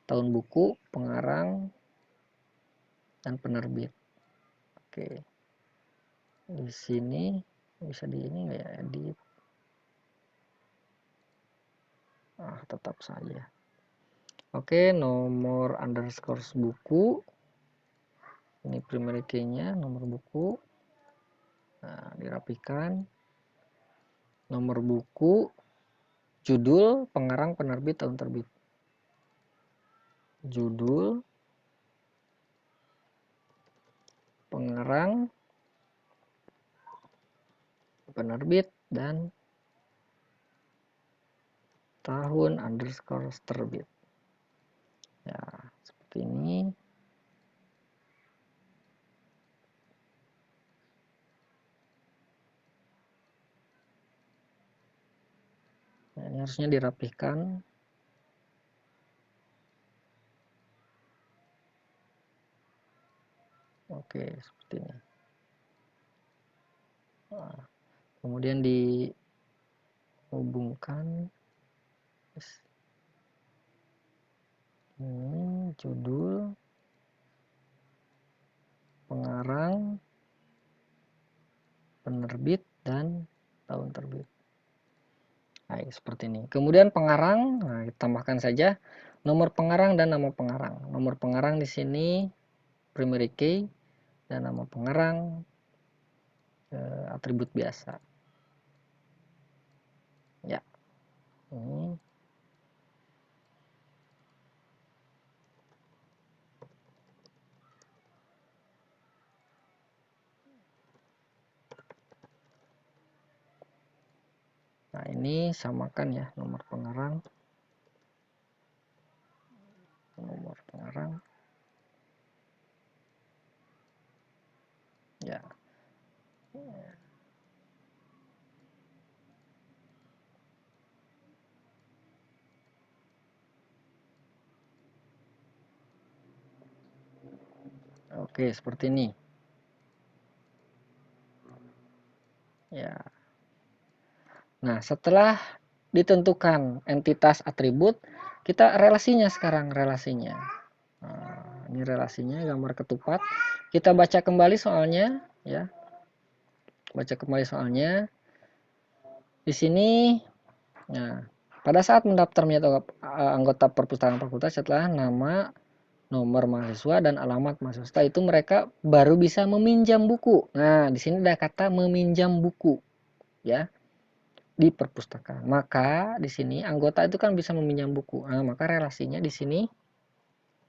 A: tahun buku, pengarang, dan penerbit. Oke. Di sini bisa di ini nggak ya, edit. Tetap saja. Oke, nomor underscore buku. Ini primary key-nya, nomor buku. Nah, dirapikan. Nomor buku, judul, pengarang, penerbit, tahun terbit. Judul, pengarang, penerbit, dan tahun underscore terbit. Ya, seperti ini. Nah, ini harusnya dirapihkan. Oke, seperti ini. Nah, kemudian dihubungkan. Ini judul, pengarang, penerbit, dan tahun terbit. Nah, Baik, seperti ini. Kemudian pengarang, nah, tambahkan saja nomor pengarang dan nama pengarang. Nomor pengarang di sini primary key dan nama pengarang atribut biasa. Ya, ini. Nah, ini samakan ya nomor pengarang. Nomor pengarang. Ya. Oke, seperti ini. Ya. Nah, setelah ditentukan entitas atribut, kita relasinya sekarang, relasinya. Nah, ini relasinya gambar ketupat. Kita baca kembali soalnya, ya. Baca kembali soalnya. Di sini, nah, pada saat mendaftar menjadi anggota perpustakaan fakultas setelah nama, nomor mahasiswa dan alamat mahasiswa. Setelah itu mereka baru bisa meminjam buku. Nah, di sini ada kata meminjam buku, ya, di perpustakaan. Maka di sini anggota itu kan bisa meminjam buku. Nah, maka relasinya di sini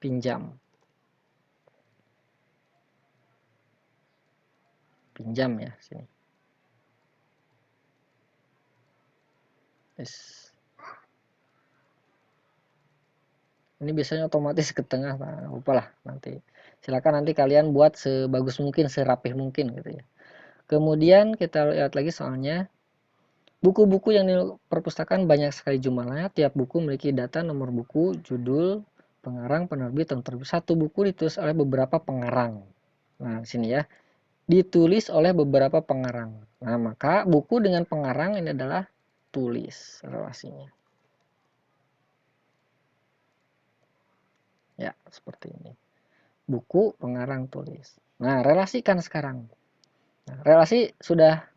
A: pinjam. Pinjam ya sini. Yes. Ini biasanya otomatis ke tengah, nah, lupalah nanti. Silakan nanti kalian buat sebagus mungkin, serapih mungkin gitu ya. Kemudian kita lihat lagi soalnya. Buku-buku yang di perpustakaan banyak sekali jumlahnya. Tiap buku memiliki data nomor buku, judul, pengarang, penerbit, dan terbit. Satu buku ditulis oleh beberapa pengarang. Nah, sini ya. Ditulis oleh beberapa pengarang. Nah, maka buku dengan pengarang ini adalah tulis relasinya. Ya, seperti ini. Buku, pengarang, tulis. Nah, relasikan sekarang. Nah, relasi sudah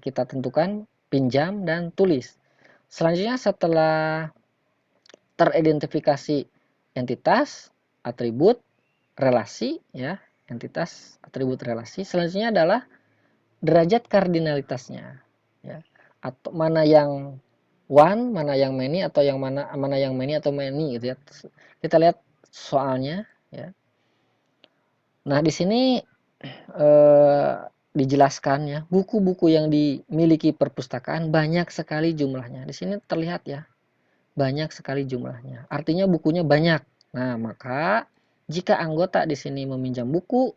A: kita tentukan pinjam dan tulis. Selanjutnya setelah teridentifikasi entitas, atribut, relasi ya, entitas, atribut, relasi. Selanjutnya adalah derajat kardinalitasnya ya. Atau mana yang one, mana yang many atau yang mana yang many atau many gitu ya. Kita lihat soalnya ya. Nah, di sini dijelaskan ya, buku-buku yang dimiliki perpustakaan banyak sekali jumlahnya. Di sini terlihat ya, banyak sekali jumlahnya. Artinya bukunya banyak. Nah, maka jika anggota di sini meminjam buku,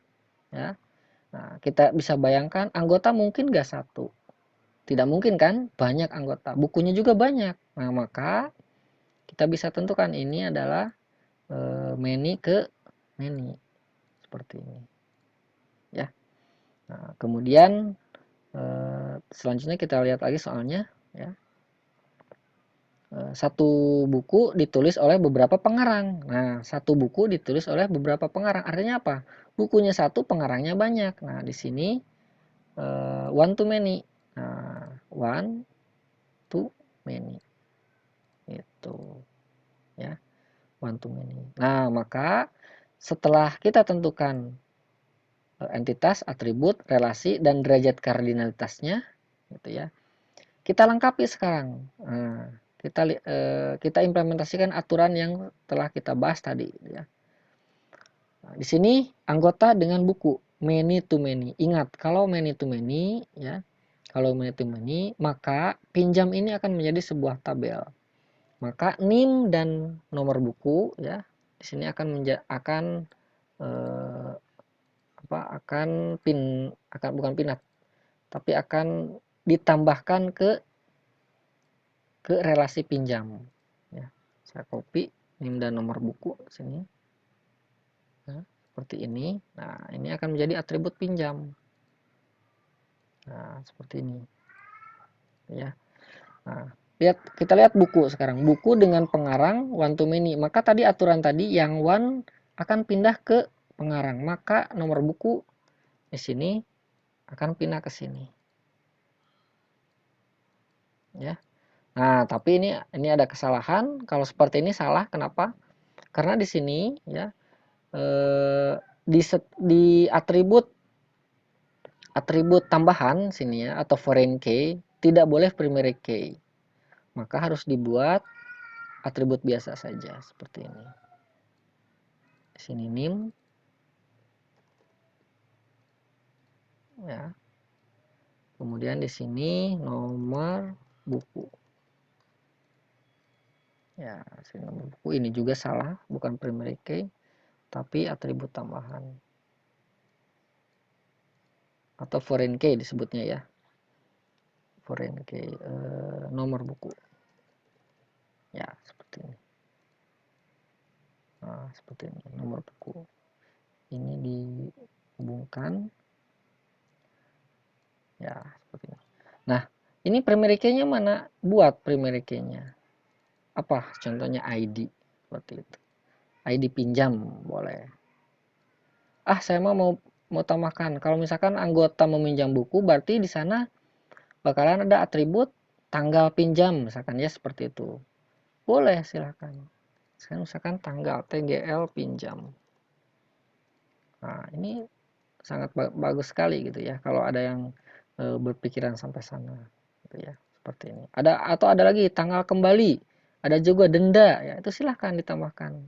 A: ya, nah, kita bisa bayangkan anggota mungkin gak satu. Tidak mungkin kan? Banyak anggota. Bukunya juga banyak. Nah, maka kita bisa tentukan ini adalah many ke many. Seperti ini. Ya. Nah, kemudian selanjutnya kita lihat lagi soalnya. Ya. Satu buku ditulis oleh beberapa pengarang. Nah, satu buku ditulis oleh beberapa pengarang. Artinya apa? Bukunya satu, pengarangnya banyak. Nah, di sini one to many. Nah, one to many. Itu ya, one to many. Nah, maka setelah kita tentukan entitas, atribut, relasi dan derajat kardinalitasnya, gitu ya. Kita lengkapi sekarang. Nah, kita implementasikan aturan yang telah kita bahas tadi ya. Nah, di sini anggota dengan buku many to many. Ingat, kalau many to many ya, kalau many to many, maka pinjam ini akan menjadi sebuah tabel. Maka NIM dan nomor buku ya, di sini akan bukan pinat, tapi akan ditambahkan ke relasi pinjam ya. Saya copy NIM dan nomor buku sini. Nah, seperti ini. Nah, ini akan menjadi atribut pinjam. Nah, seperti ini. Ya. Nah, kita lihat buku sekarang. Buku dengan pengarang one to many. Maka tadi aturan tadi yang one akan pindah ke pengarang. Maka nomor buku di sini akan pindah ke sini. Ya. Nah, tapi ini ada kesalahan. Kalau seperti ini salah, kenapa? Karena di sini ya di atribut tambahan sini ya atau foreign key tidak boleh primary key. Maka harus dibuat atribut biasa saja seperti ini. Di sini name ya. Kemudian di sini nomor buku. Ya, sini nomor buku ini juga salah, bukan primary key tapi atribut tambahan. Atau foreign key disebutnya ya. Foreign key nomor buku. Ya, seperti ini. Nah, seperti ini nomor buku. Ini dihubungkan. Ya, seperti ini. Nah, ini primary key-nya mana? Buat primary key-nya. Apa? Contohnya ID. Seperti itu. ID pinjam boleh. Saya mau tambahkan. Kalau misalkan anggota meminjam buku, berarti di sana bakalan ada atribut tanggal pinjam, misalkan ya seperti itu. Boleh, silahkan. Sekarang misalkan tanggal TGL pinjam. Nah, ini sangat bagus sekali gitu ya kalau ada yang berpikiran sampai sana gitu ya, seperti ini. Ada lagi tanggal kembali, ada juga denda ya, itu silahkan ditambahkan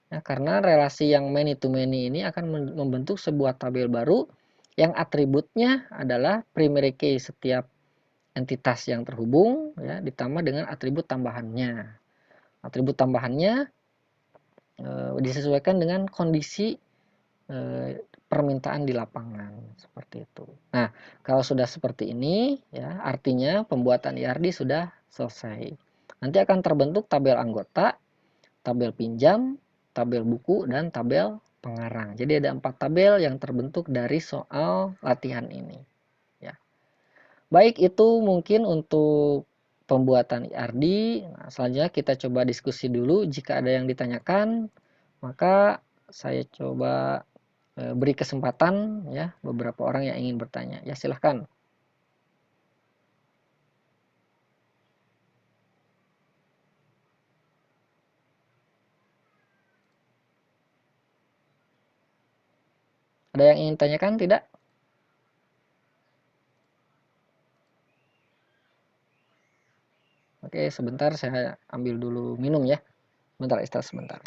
A: ya, karena relasi yang many to many ini akan membentuk sebuah tabel baru yang atributnya adalah primary key setiap entitas yang terhubung ya, ditambah dengan atribut tambahannya. Atribut tambahannya disesuaikan dengan kondisi permintaan di lapangan seperti itu. Nah, kalau sudah seperti ini ya, artinya pembuatan IRD sudah selesai. Nanti akan terbentuk tabel anggota, tabel pinjam, tabel buku, dan tabel pengarang. Jadi ada 4 tabel yang terbentuk dari soal latihan ini. Ya. Baik, itu mungkin untuk pembuatan IRD. Nah, selanjutnya kita coba diskusi dulu. Jika ada yang ditanyakan, maka saya coba beri kesempatan ya beberapa orang yang ingin bertanya. Ya, silahkan. Ada yang ingin tanyakan? Tidak? Oke, sebentar saya ambil dulu minum ya. Bentar, istirahat sebentar.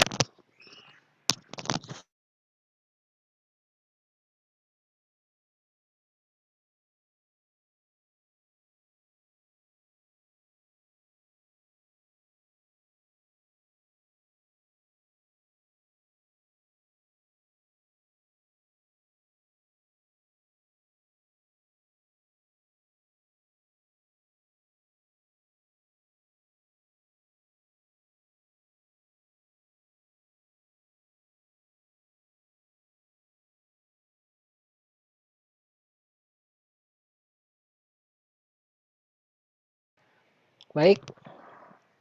A: Baik,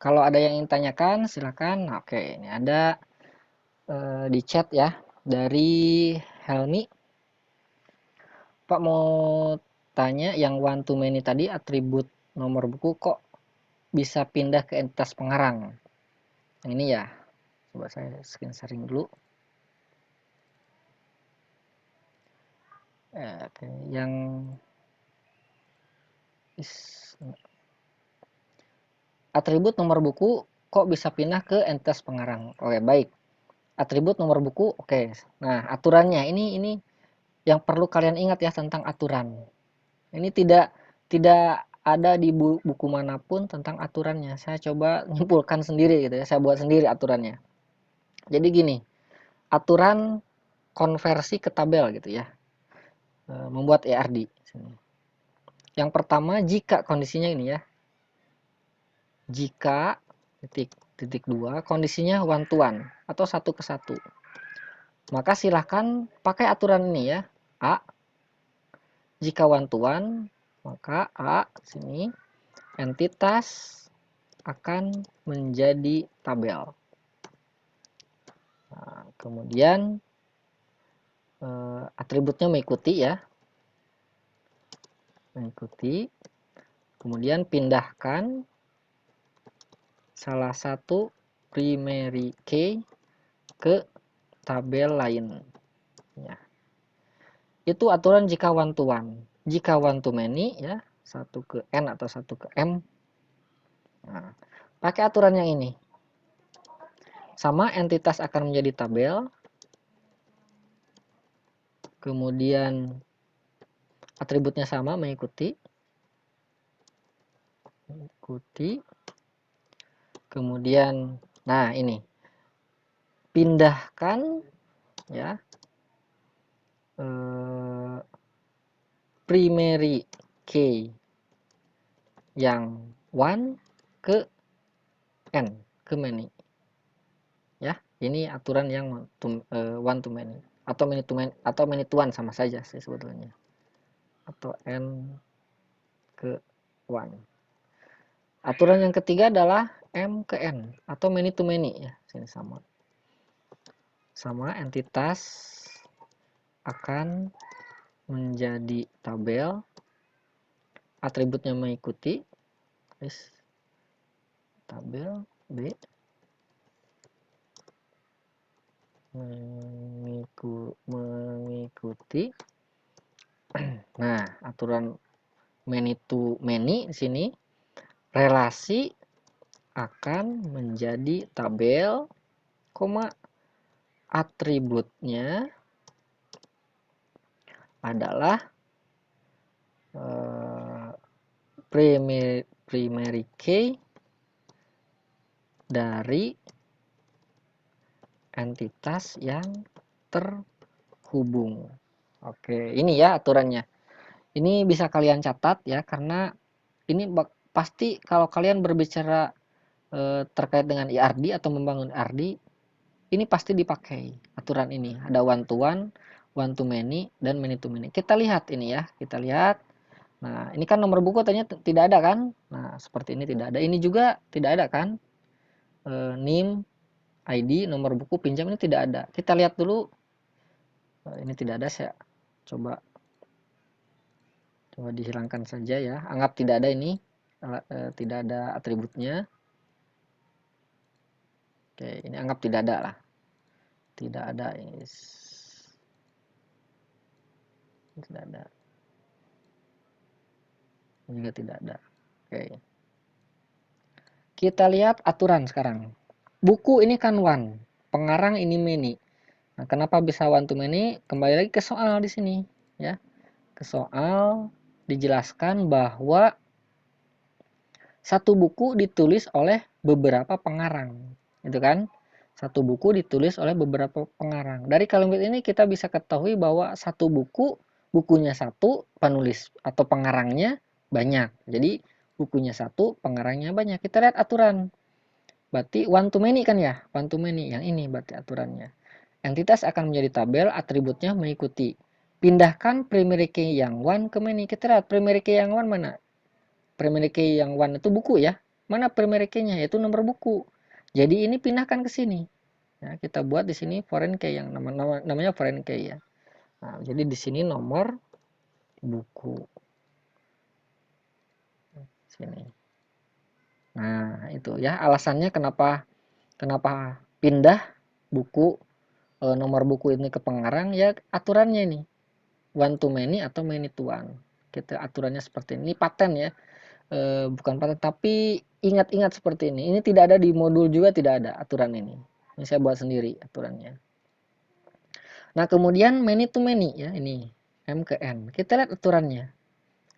A: kalau ada yang ingin tanyakan silahkan. Oke, ini ada di chat ya dari Helmi. Pak mau tanya yang one to many tadi atribut nomor buku kok bisa pindah ke entitas pengarang. Yang ini ya, coba saya screen sharing dulu. Oke, yang atribut nomor buku kok bisa pindah ke entitas pengarang. Oke, baik. Atribut nomor buku, oke. Nah, aturannya ini yang perlu kalian ingat ya tentang aturan. Ini tidak ada di buku manapun tentang aturannya. Saya coba nyimpulkan sendiri gitu ya. Saya buat sendiri aturannya. Jadi gini, aturan konversi ke tabel gitu ya. Membuat ERD. Yang pertama, jika kondisinya ini ya. Jika titik 2 kondisinya one to one atau 1 ke 1. Maka silahkan pakai aturan ini ya. A. Jika one to one, maka A sini entitas akan menjadi tabel. Nah, kemudian atributnya mengikuti ya. Mengikuti. Kemudian pindahkan salah satu primary key ke tabel lain. Ya. Itu aturan jika one to one. Jika one to many, ya, 1 ke n atau 1 ke m. Nah, pakai aturan yang ini. Sama, entitas akan menjadi tabel. Kemudian atributnya sama, mengikuti. Kemudian, nah ini. Pindahkan, ya, primary key yang one ke n, ke many. Ya, ini aturan yang one to many atau many to many atau many to one sama saja sih sebetulnya. Atau n ke one. Aturan yang ketiga adalah m ke n atau many to many, ya. Sini sama. Sama, entitas akan menjadi tabel, atributnya mengikuti, tabel B, mengikuti. Nah, aturan many to many di sini, relasi akan menjadi tabel, atributnya adalah primary key dari entitas yang terhubung. Oke, ini ya aturannya. Ini bisa kalian catat ya, karena ini pasti kalau kalian berbicara terkait dengan IRD atau membangun IRD, ini pasti dipakai aturan ini. Ada one to one to many, dan many to many. Kita lihat ini ya, kita lihat. Nah, ini kan nomor buku ternyata tidak ada kan? Nah, seperti ini tidak ada. Ini juga tidak ada kan? NIM, ID, nomor buku, pinjam, ini tidak ada. Kita lihat dulu. Ini tidak ada, saya coba dihilangkan saja ya. Anggap tidak ada ini. Tidak ada atributnya. Oke, ini anggap tidak ada lah. Tidak ada, ini tidak ada. Ini juga tidak ada. Oke. Kita lihat aturan sekarang. Buku ini kan one, pengarang ini many. Nah, kenapa bisa one to many? Kembali lagi ke soal di sini, ya. Ke soal dijelaskan bahwa satu buku ditulis oleh beberapa pengarang, gitu kan? Satu buku ditulis oleh beberapa pengarang. Dari kalimat ini kita bisa ketahui bahwa satu buku, bukunya satu, penulis atau pengarangnya banyak. Jadi bukunya satu, pengarangnya banyak. Kita lihat aturan. Berarti one to many kan ya? One to many, yang ini berarti aturannya. Entitas akan menjadi tabel, atributnya mengikuti. Pindahkan primary key yang one ke many. Kita lihat primary key yang one mana? Primary key yang one itu buku ya. Mana primary key-nya? Yaitu nomor buku. Jadi ini pindahkan ke sini. Ya, kita buat di sini foreign key yang namanya foreign key ya. Nah, jadi di sini nomor buku. Sini. Nah, itu ya alasannya kenapa pindah buku nomor buku ini ke pengarang, ya aturannya ini. One to many atau many to one. Kita aturannya seperti ini. Ini paten ya. Bukan paten, tapi ingat-ingat seperti ini. Ini tidak ada di modul juga, tidak ada aturan ini. Ini saya buat sendiri aturannya. Nah, kemudian many to many ya, ini M ke N. Kita lihat aturannya.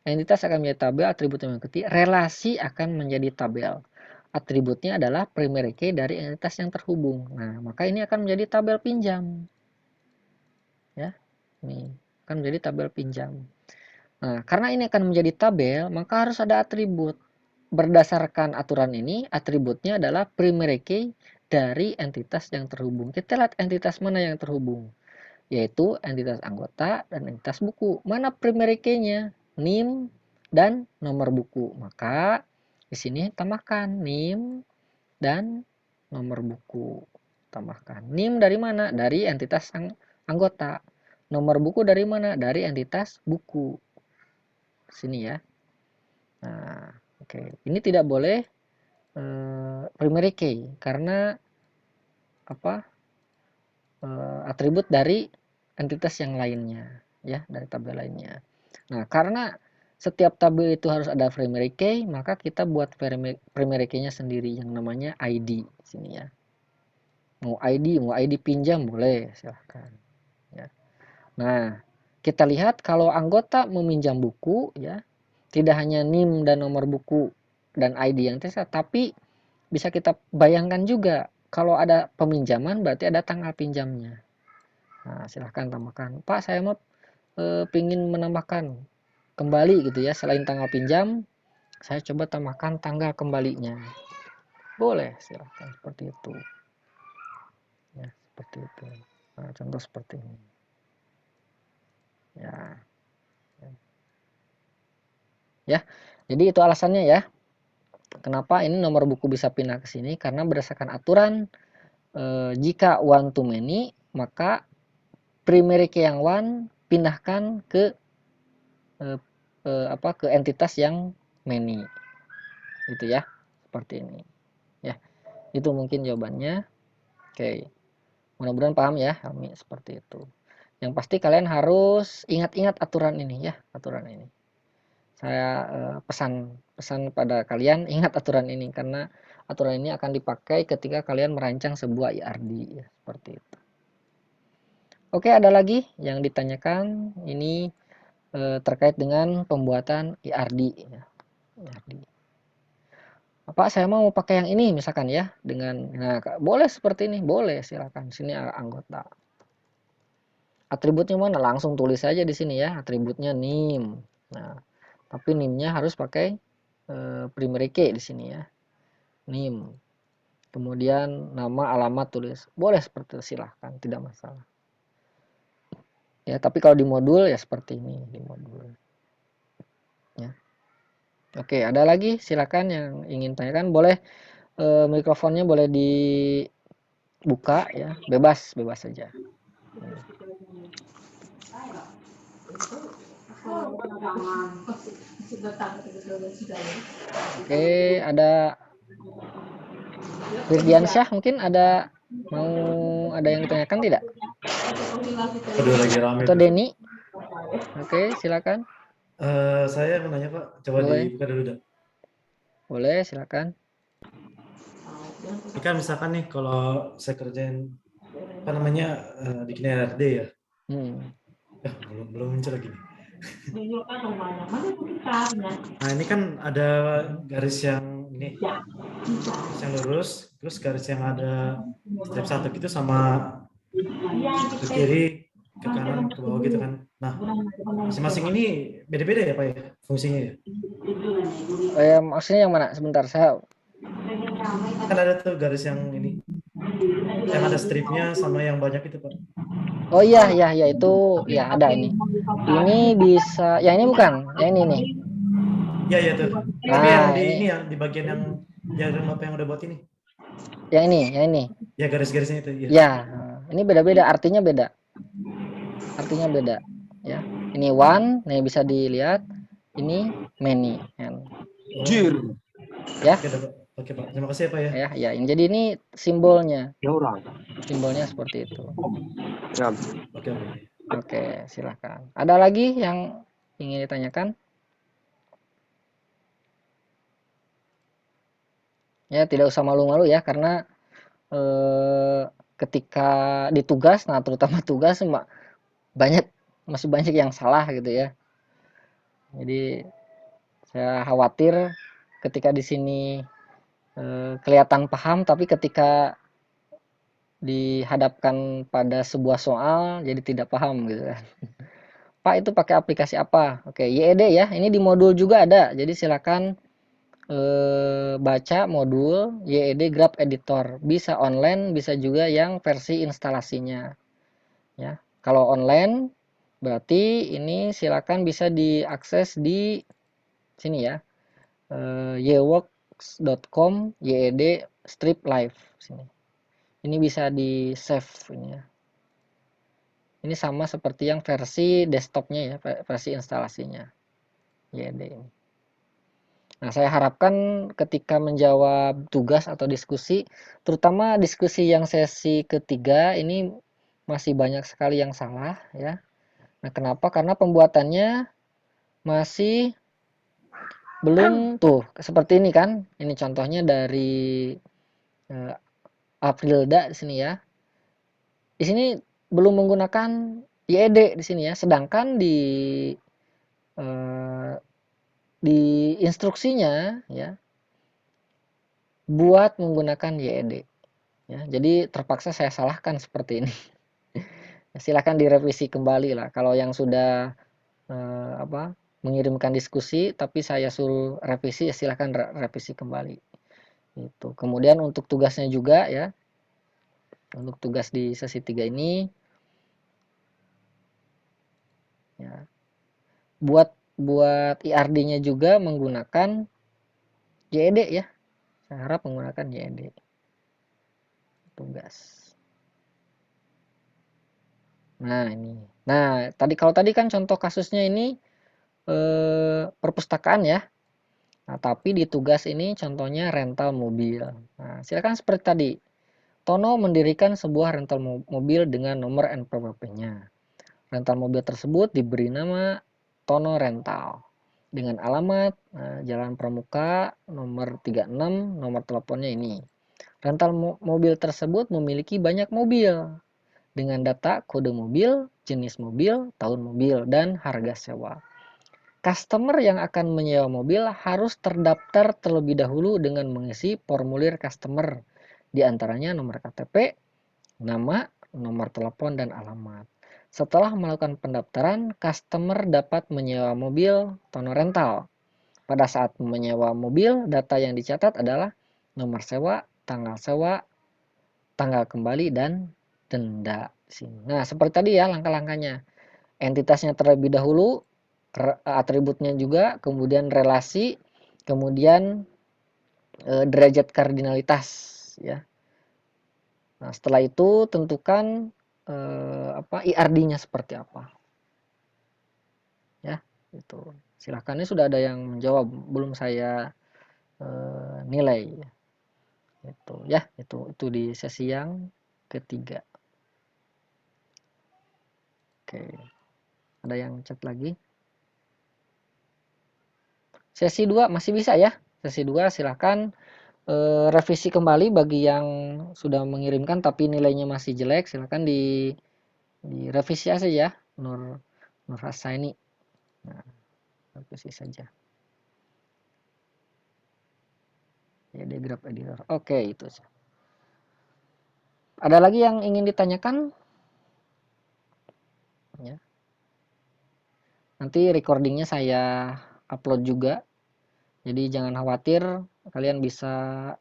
A: Entitas akan menjadi tabel, atributnya mengikuti. Relasi akan menjadi tabel. Atributnya adalah primary key dari entitas yang terhubung. Nah, maka ini akan menjadi tabel pinjam. Ya, ini akan menjadi tabel pinjam. Nah, karena ini akan menjadi tabel, maka harus ada atribut. Berdasarkan aturan ini, atributnya adalah primary key dari entitas yang terhubung. Kita lihat entitas mana yang terhubung, yaitu entitas anggota dan entitas buku. Mana primary key-nya? NIM dan nomor buku. Maka di sini tambahkan NIM dan nomor buku. Tambahkan. NIM dari mana? Dari entitas anggota. Nomor buku dari mana? Dari entitas buku. Sini ya. Nah, oke. Ini tidak boleh primary key karena atribut dari entitas yang lainnya, ya, dari tabel lainnya. Nah, karena setiap tabel itu harus ada primary key, maka kita buat primary key-nya sendiri yang namanya ID sini ya. Mau ID pinjam boleh, silahkan. Ya. Nah, kita lihat kalau anggota meminjam buku, ya, tidak hanya NIM dan nomor buku dan ID yang terserah, tapi bisa kita bayangkan juga kalau ada peminjaman berarti ada tanggal pinjamnya. Nah, silahkan tambahkan. Pak, saya mau pingin menambahkan kembali gitu ya, selain tanggal pinjam, saya coba tambahkan tanggal kembalinya. Boleh, silahkan seperti itu. Ya, seperti itu. Nah, contoh seperti ini. Ya. Ya. Jadi itu alasannya ya. Kenapa ini nomor buku bisa pindah ke sini? Karena berdasarkan aturan jika one to many, maka primary key yang one pindahkan ke ke entitas yang many. Gitu ya. Seperti ini. Ya. Itu mungkin jawabannya. Oke. Mudah-mudahan paham ya, Helmi, seperti itu. Yang pasti kalian harus ingat-ingat aturan ini ya, aturan ini. Saya pesan pada kalian ingat aturan ini karena aturan ini akan dipakai ketika kalian merancang sebuah IRD ya, seperti itu. Oke, ada lagi yang ditanyakan ini terkait dengan pembuatan IRD ya. IRD. Pak, saya mau pakai yang ini misalkan ya dengan boleh seperti ini, boleh silakan. Sini anggota. Atributnya mana? Langsung tulis saja di sini ya, atributnya NIM. Nah, tapi NIM-nya harus pakai primary key di sini ya. NIM. Kemudian nama, alamat tulis. Boleh seperti itu, silahkan, tidak masalah. Ya, tapi kalau di modul ya seperti ini di modul. Ya. Oke, ada lagi silakan yang ingin tanyakan, boleh mikrofonnya boleh dibuka ya, bebas saja. Oke, ada Wirdiansyah mungkin ada yang ditanyakan tidak?
B: Aduh, lagi rame
A: Atau
B: tuh.
A: Denny? Oke, silakan.
B: Saya mau nanya Pak, coba
A: Boleh.
B: dibuka dulu dah.
A: Boleh, silakan.
B: Ini kan misalkan nih kalau saya kerjain apa namanya bikin RD ya. Belum muncul lagi nih. Nah, ini kan ada garis yang ini, garis yang lurus, terus garis yang ada strip satu gitu sama ke kiri, ke kanan, ke bawah gitu kan. Nah, masing-masing ini beda-beda ya Pak ya fungsinya ya.
A: Maksudnya yang mana? Sebentar, saya.
B: Kan ada tuh garis yang ini, yang ada stripnya sama yang banyak itu Pak.
A: Oh iya itu ya ada ini. Ini bisa, yang ini bukan, yang ini nih.
B: Iya tuh. Tapi yang di ini yang di bagian yang diagram apa yang udah buat ini.
A: Yang ini.
B: Ya garis-garisnya itu ya.
A: Ya, ini beda-beda, artinya beda. Artinya beda, ya. Ini one, nih bisa dilihat. Ini many.
B: Jir.
A: Ya.
B: Oke Pak. Terima kasih ya Pak ya.
A: Ya. Jadi ini simbolnya. Simbolnya seperti itu. Oke, silakan. Ada lagi yang ingin ditanyakan? Ya, tidak usah malu-malu ya, karena ketika ditugas, nah terutama tugas masih banyak yang salah gitu ya. Jadi saya khawatir ketika di sini kelihatan paham, tapi ketika dihadapkan pada sebuah soal jadi tidak paham gitu kan. Pak, itu pakai aplikasi apa? Oke, YED ya. Ini di modul juga ada. Jadi silakan baca modul YED Graph Editor. Bisa online, bisa juga yang versi instalasinya. Ya. Kalau online berarti ini silakan bisa diakses di sini ya. yworks.com YED strip live sini. Ini bisa di save ini ya. Ini sama seperti yang versi desktopnya ya, versi instalasinya. YED ini. Nah, saya harapkan ketika menjawab tugas atau diskusi, terutama diskusi yang sesi ketiga ini masih banyak sekali yang salah ya. Nah, kenapa? Karena pembuatannya masih belum tuh seperti ini kan. Ini contohnya dari eh, Aprilda di sini ya. Di sini belum menggunakan YED di sini ya. Sedangkan eh, di instruksinya ya buat menggunakan YED ya. Jadi terpaksa saya salahkan seperti ini. Silahkan direvisi kembali lah. Kalau yang sudah mengirimkan diskusi tapi saya suruh revisi, ya silahkan revisi kembali. Itu. Kemudian untuk tugasnya juga ya, untuk tugas di sesi 3 ini ya, buat buat IRD-nya juga menggunakan YED ya. Saya harap menggunakan YED tugas. Nah, ini. Nah, kalau tadi kan contoh kasusnya ini perpustakaan ya. Nah, tapi di tugas ini contohnya rental mobil. Nah, silakan seperti tadi. Tono mendirikan sebuah rental mobil dengan nomor NPWP-nya. Rental mobil tersebut diberi nama Tono Rental dengan alamat Jalan Pramuka nomor 36, nomor teleponnya ini. Rental mobil tersebut memiliki banyak mobil dengan data kode mobil, jenis mobil, tahun mobil, dan harga sewa. Customer yang akan menyewa mobil harus terdaftar terlebih dahulu dengan mengisi formulir customer, di antaranya nomor KTP, nama, nomor telepon, dan alamat. Setelah melakukan pendaftaran, customer dapat menyewa mobil Tono Rental. Pada saat menyewa mobil, data yang dicatat adalah nomor sewa, tanggal kembali, dan denda. Nah, seperti tadi ya langkah-langkahnya. Entitasnya terlebih dahulu, atributnya juga, kemudian relasi, kemudian derajat kardinalitas ya. Nah, setelah itu tentukan IRD-nya seperti apa. Ya, itu. Silahkan, ini sudah ada yang menjawab, belum saya nilai. Itu ya, itu di sesi yang ketiga. Oke. Ada yang chat lagi? Sesi 2 masih bisa ya. Sesi 2 silahkan revisi kembali bagi yang sudah mengirimkan tapi nilainya masih jelek, silahkan direvisi saja ya, Nur Hasaini. Nah, revisi saja. Ya, di graph editor. Oke, itu. Ada lagi yang ingin ditanyakan? Ya. Nanti recordingnya saya upload juga. Jadi jangan khawatir, kalian bisa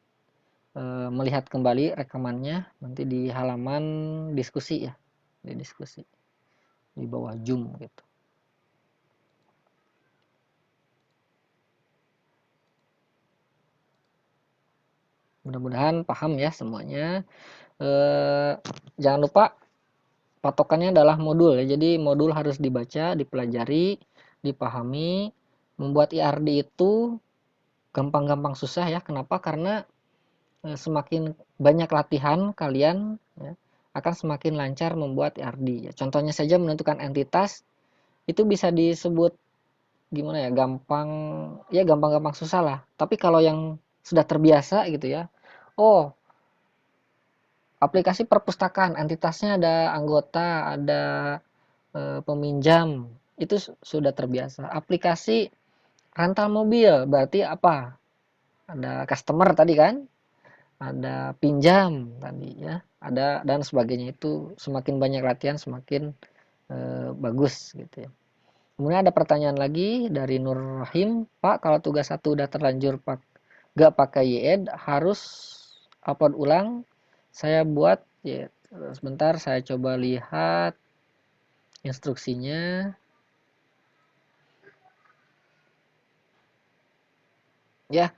A: melihat kembali rekamannya nanti di halaman diskusi ya, di diskusi di bawah Zoom gitu. Mudah-mudahan paham ya semuanya. Jangan lupa patokannya adalah modul ya. Jadi modul harus dibaca, dipelajari, dipahami. Membuat IRD itu gampang-gampang susah ya. Kenapa? Karena semakin banyak latihan kalian ya, akan semakin lancar membuat IRD ya. Contohnya saja menentukan entitas itu bisa disebut gimana ya, gampang-gampang susah lah. Tapi kalau yang sudah terbiasa gitu ya, oh aplikasi perpustakaan entitasnya ada anggota, ada peminjam, itu sudah terbiasa. Aplikasi rental mobil berarti apa? Ada customer tadi kan, ada pinjam tadi ya, ada dan sebagainya. Itu semakin banyak latihan semakin bagus gitu ya. Kemudian ada pertanyaan lagi dari Nur Rahim, Pak, kalau tugas 1 udah terlanjur gak pakai YED harus upload ulang. Saya buat ya, sebentar saya coba lihat instruksinya. Ya,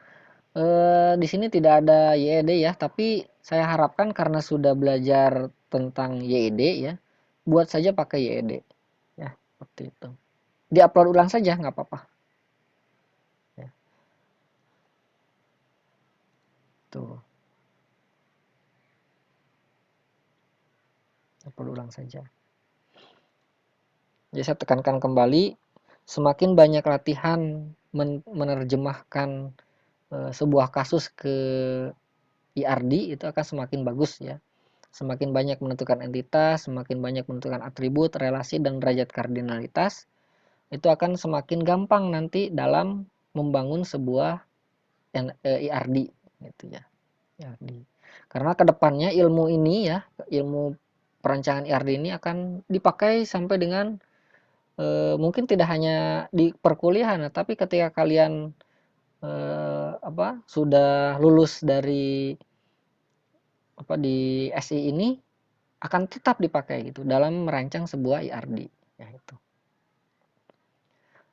A: di sini tidak ada YED ya, tapi saya harapkan karena sudah belajar tentang YED ya, buat saja pakai YED. Ya, seperti itu. Diupload ulang saja nggak apa-apa. Ya. Tuh. Saya perlu ulang saja. Jadi saya tekankan kembali, semakin banyak latihan menerjemahkan sebuah kasus ke IRD itu akan semakin bagus ya. Semakin banyak menentukan entitas, semakin banyak menentukan atribut, relasi, dan derajat kardinalitas, itu akan semakin gampang nanti dalam membangun sebuah IRD gitu ya. IRD. Karena kedepannya ilmu ini ya, ilmu perancangan IRD ini akan dipakai sampai dengan mungkin tidak hanya di perkuliahan, tapi ketika kalian sudah lulus dari di SI ini akan tetap dipakai gitu dalam merancang sebuah IRD ya itu.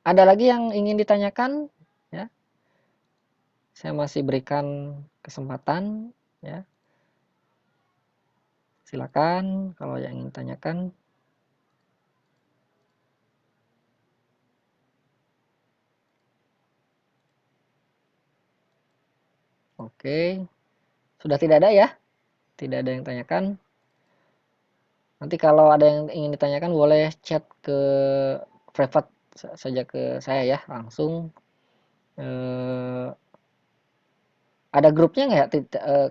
A: Ada lagi yang ingin ditanyakan ya? Saya masih berikan kesempatan ya. Silakan kalau yang ingin tanyakan. Oke. Sudah tidak ada ya? Tidak ada yang tanyakan. Nanti kalau ada yang ingin ditanyakan boleh chat ke private saja ke saya ya langsung. Ada grupnya nggak ya?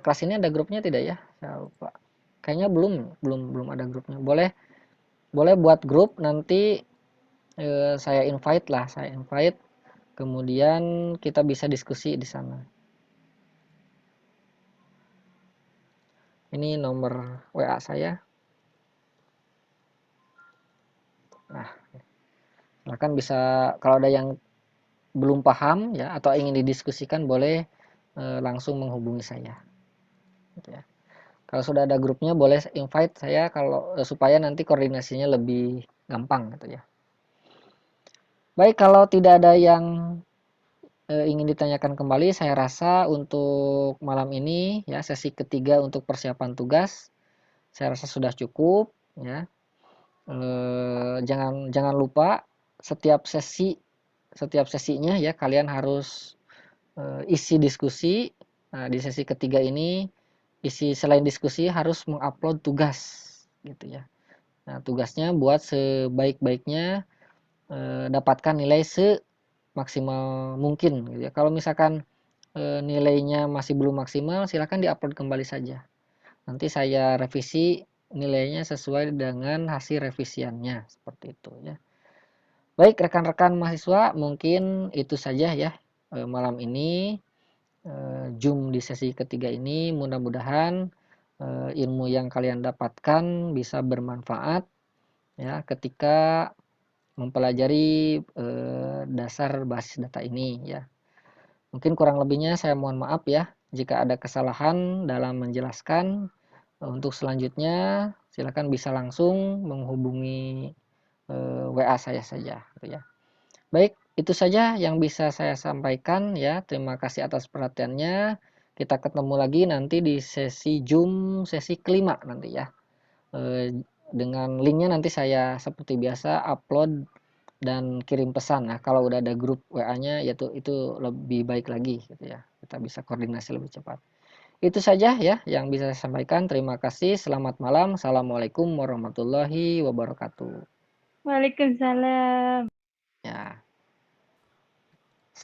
A: Kelas ini ada grupnya tidak ya? Saya lupa. Kayaknya belum ada grupnya. Boleh buat grup nanti saya invite. Kemudian kita bisa diskusi di sana. Ini nomor WA saya. Nah, silakan bisa kalau ada yang belum paham ya atau ingin didiskusikan boleh langsung menghubungi saya. Gitu ya. Kalau sudah ada grupnya boleh invite saya kalau supaya nanti koordinasinya lebih gampang gitu ya. Baik, kalau tidak ada yang ingin ditanyakan kembali, saya rasa untuk malam ini ya sesi ketiga untuk persiapan tugas saya rasa sudah cukup ya. Jangan lupa setiap sesinya ya kalian harus isi diskusi. Nah, di sesi ketiga ini selain diskusi harus mengupload tugas gitu ya. Nah, tugasnya buat sebaik-baiknya dapatkan nilai semaksimal mungkin gitu ya. Kalau misalkan nilainya masih belum maksimal, silakan diupload kembali saja. Nanti saya revisi nilainya sesuai dengan hasil revisiannya seperti itu ya. Baik rekan-rekan mahasiswa, mungkin itu saja ya malam ini Zoom di sesi ketiga ini. Mudah-mudahan ilmu yang kalian dapatkan bisa bermanfaat ya ketika mempelajari dasar basis data ini ya. Mungkin kurang lebihnya saya mohon maaf ya jika ada kesalahan dalam menjelaskan. Untuk selanjutnya silakan bisa langsung menghubungi WA saya saja gitu ya. Baik, itu saja yang bisa saya sampaikan ya. Terima kasih atas perhatiannya. Kita ketemu lagi nanti di sesi Zoom sesi kelima nanti ya. Dengan linknya nanti saya seperti biasa upload dan kirim pesan. Nah, kalau udah ada grup WA-nya yaitu itu lebih baik lagi gitu ya. Kita bisa koordinasi lebih cepat. Itu saja ya yang bisa saya sampaikan. Terima kasih. Selamat malam. Assalamualaikum warahmatullahi wabarakatuh.
C: Waalaikumsalam.
A: Ya.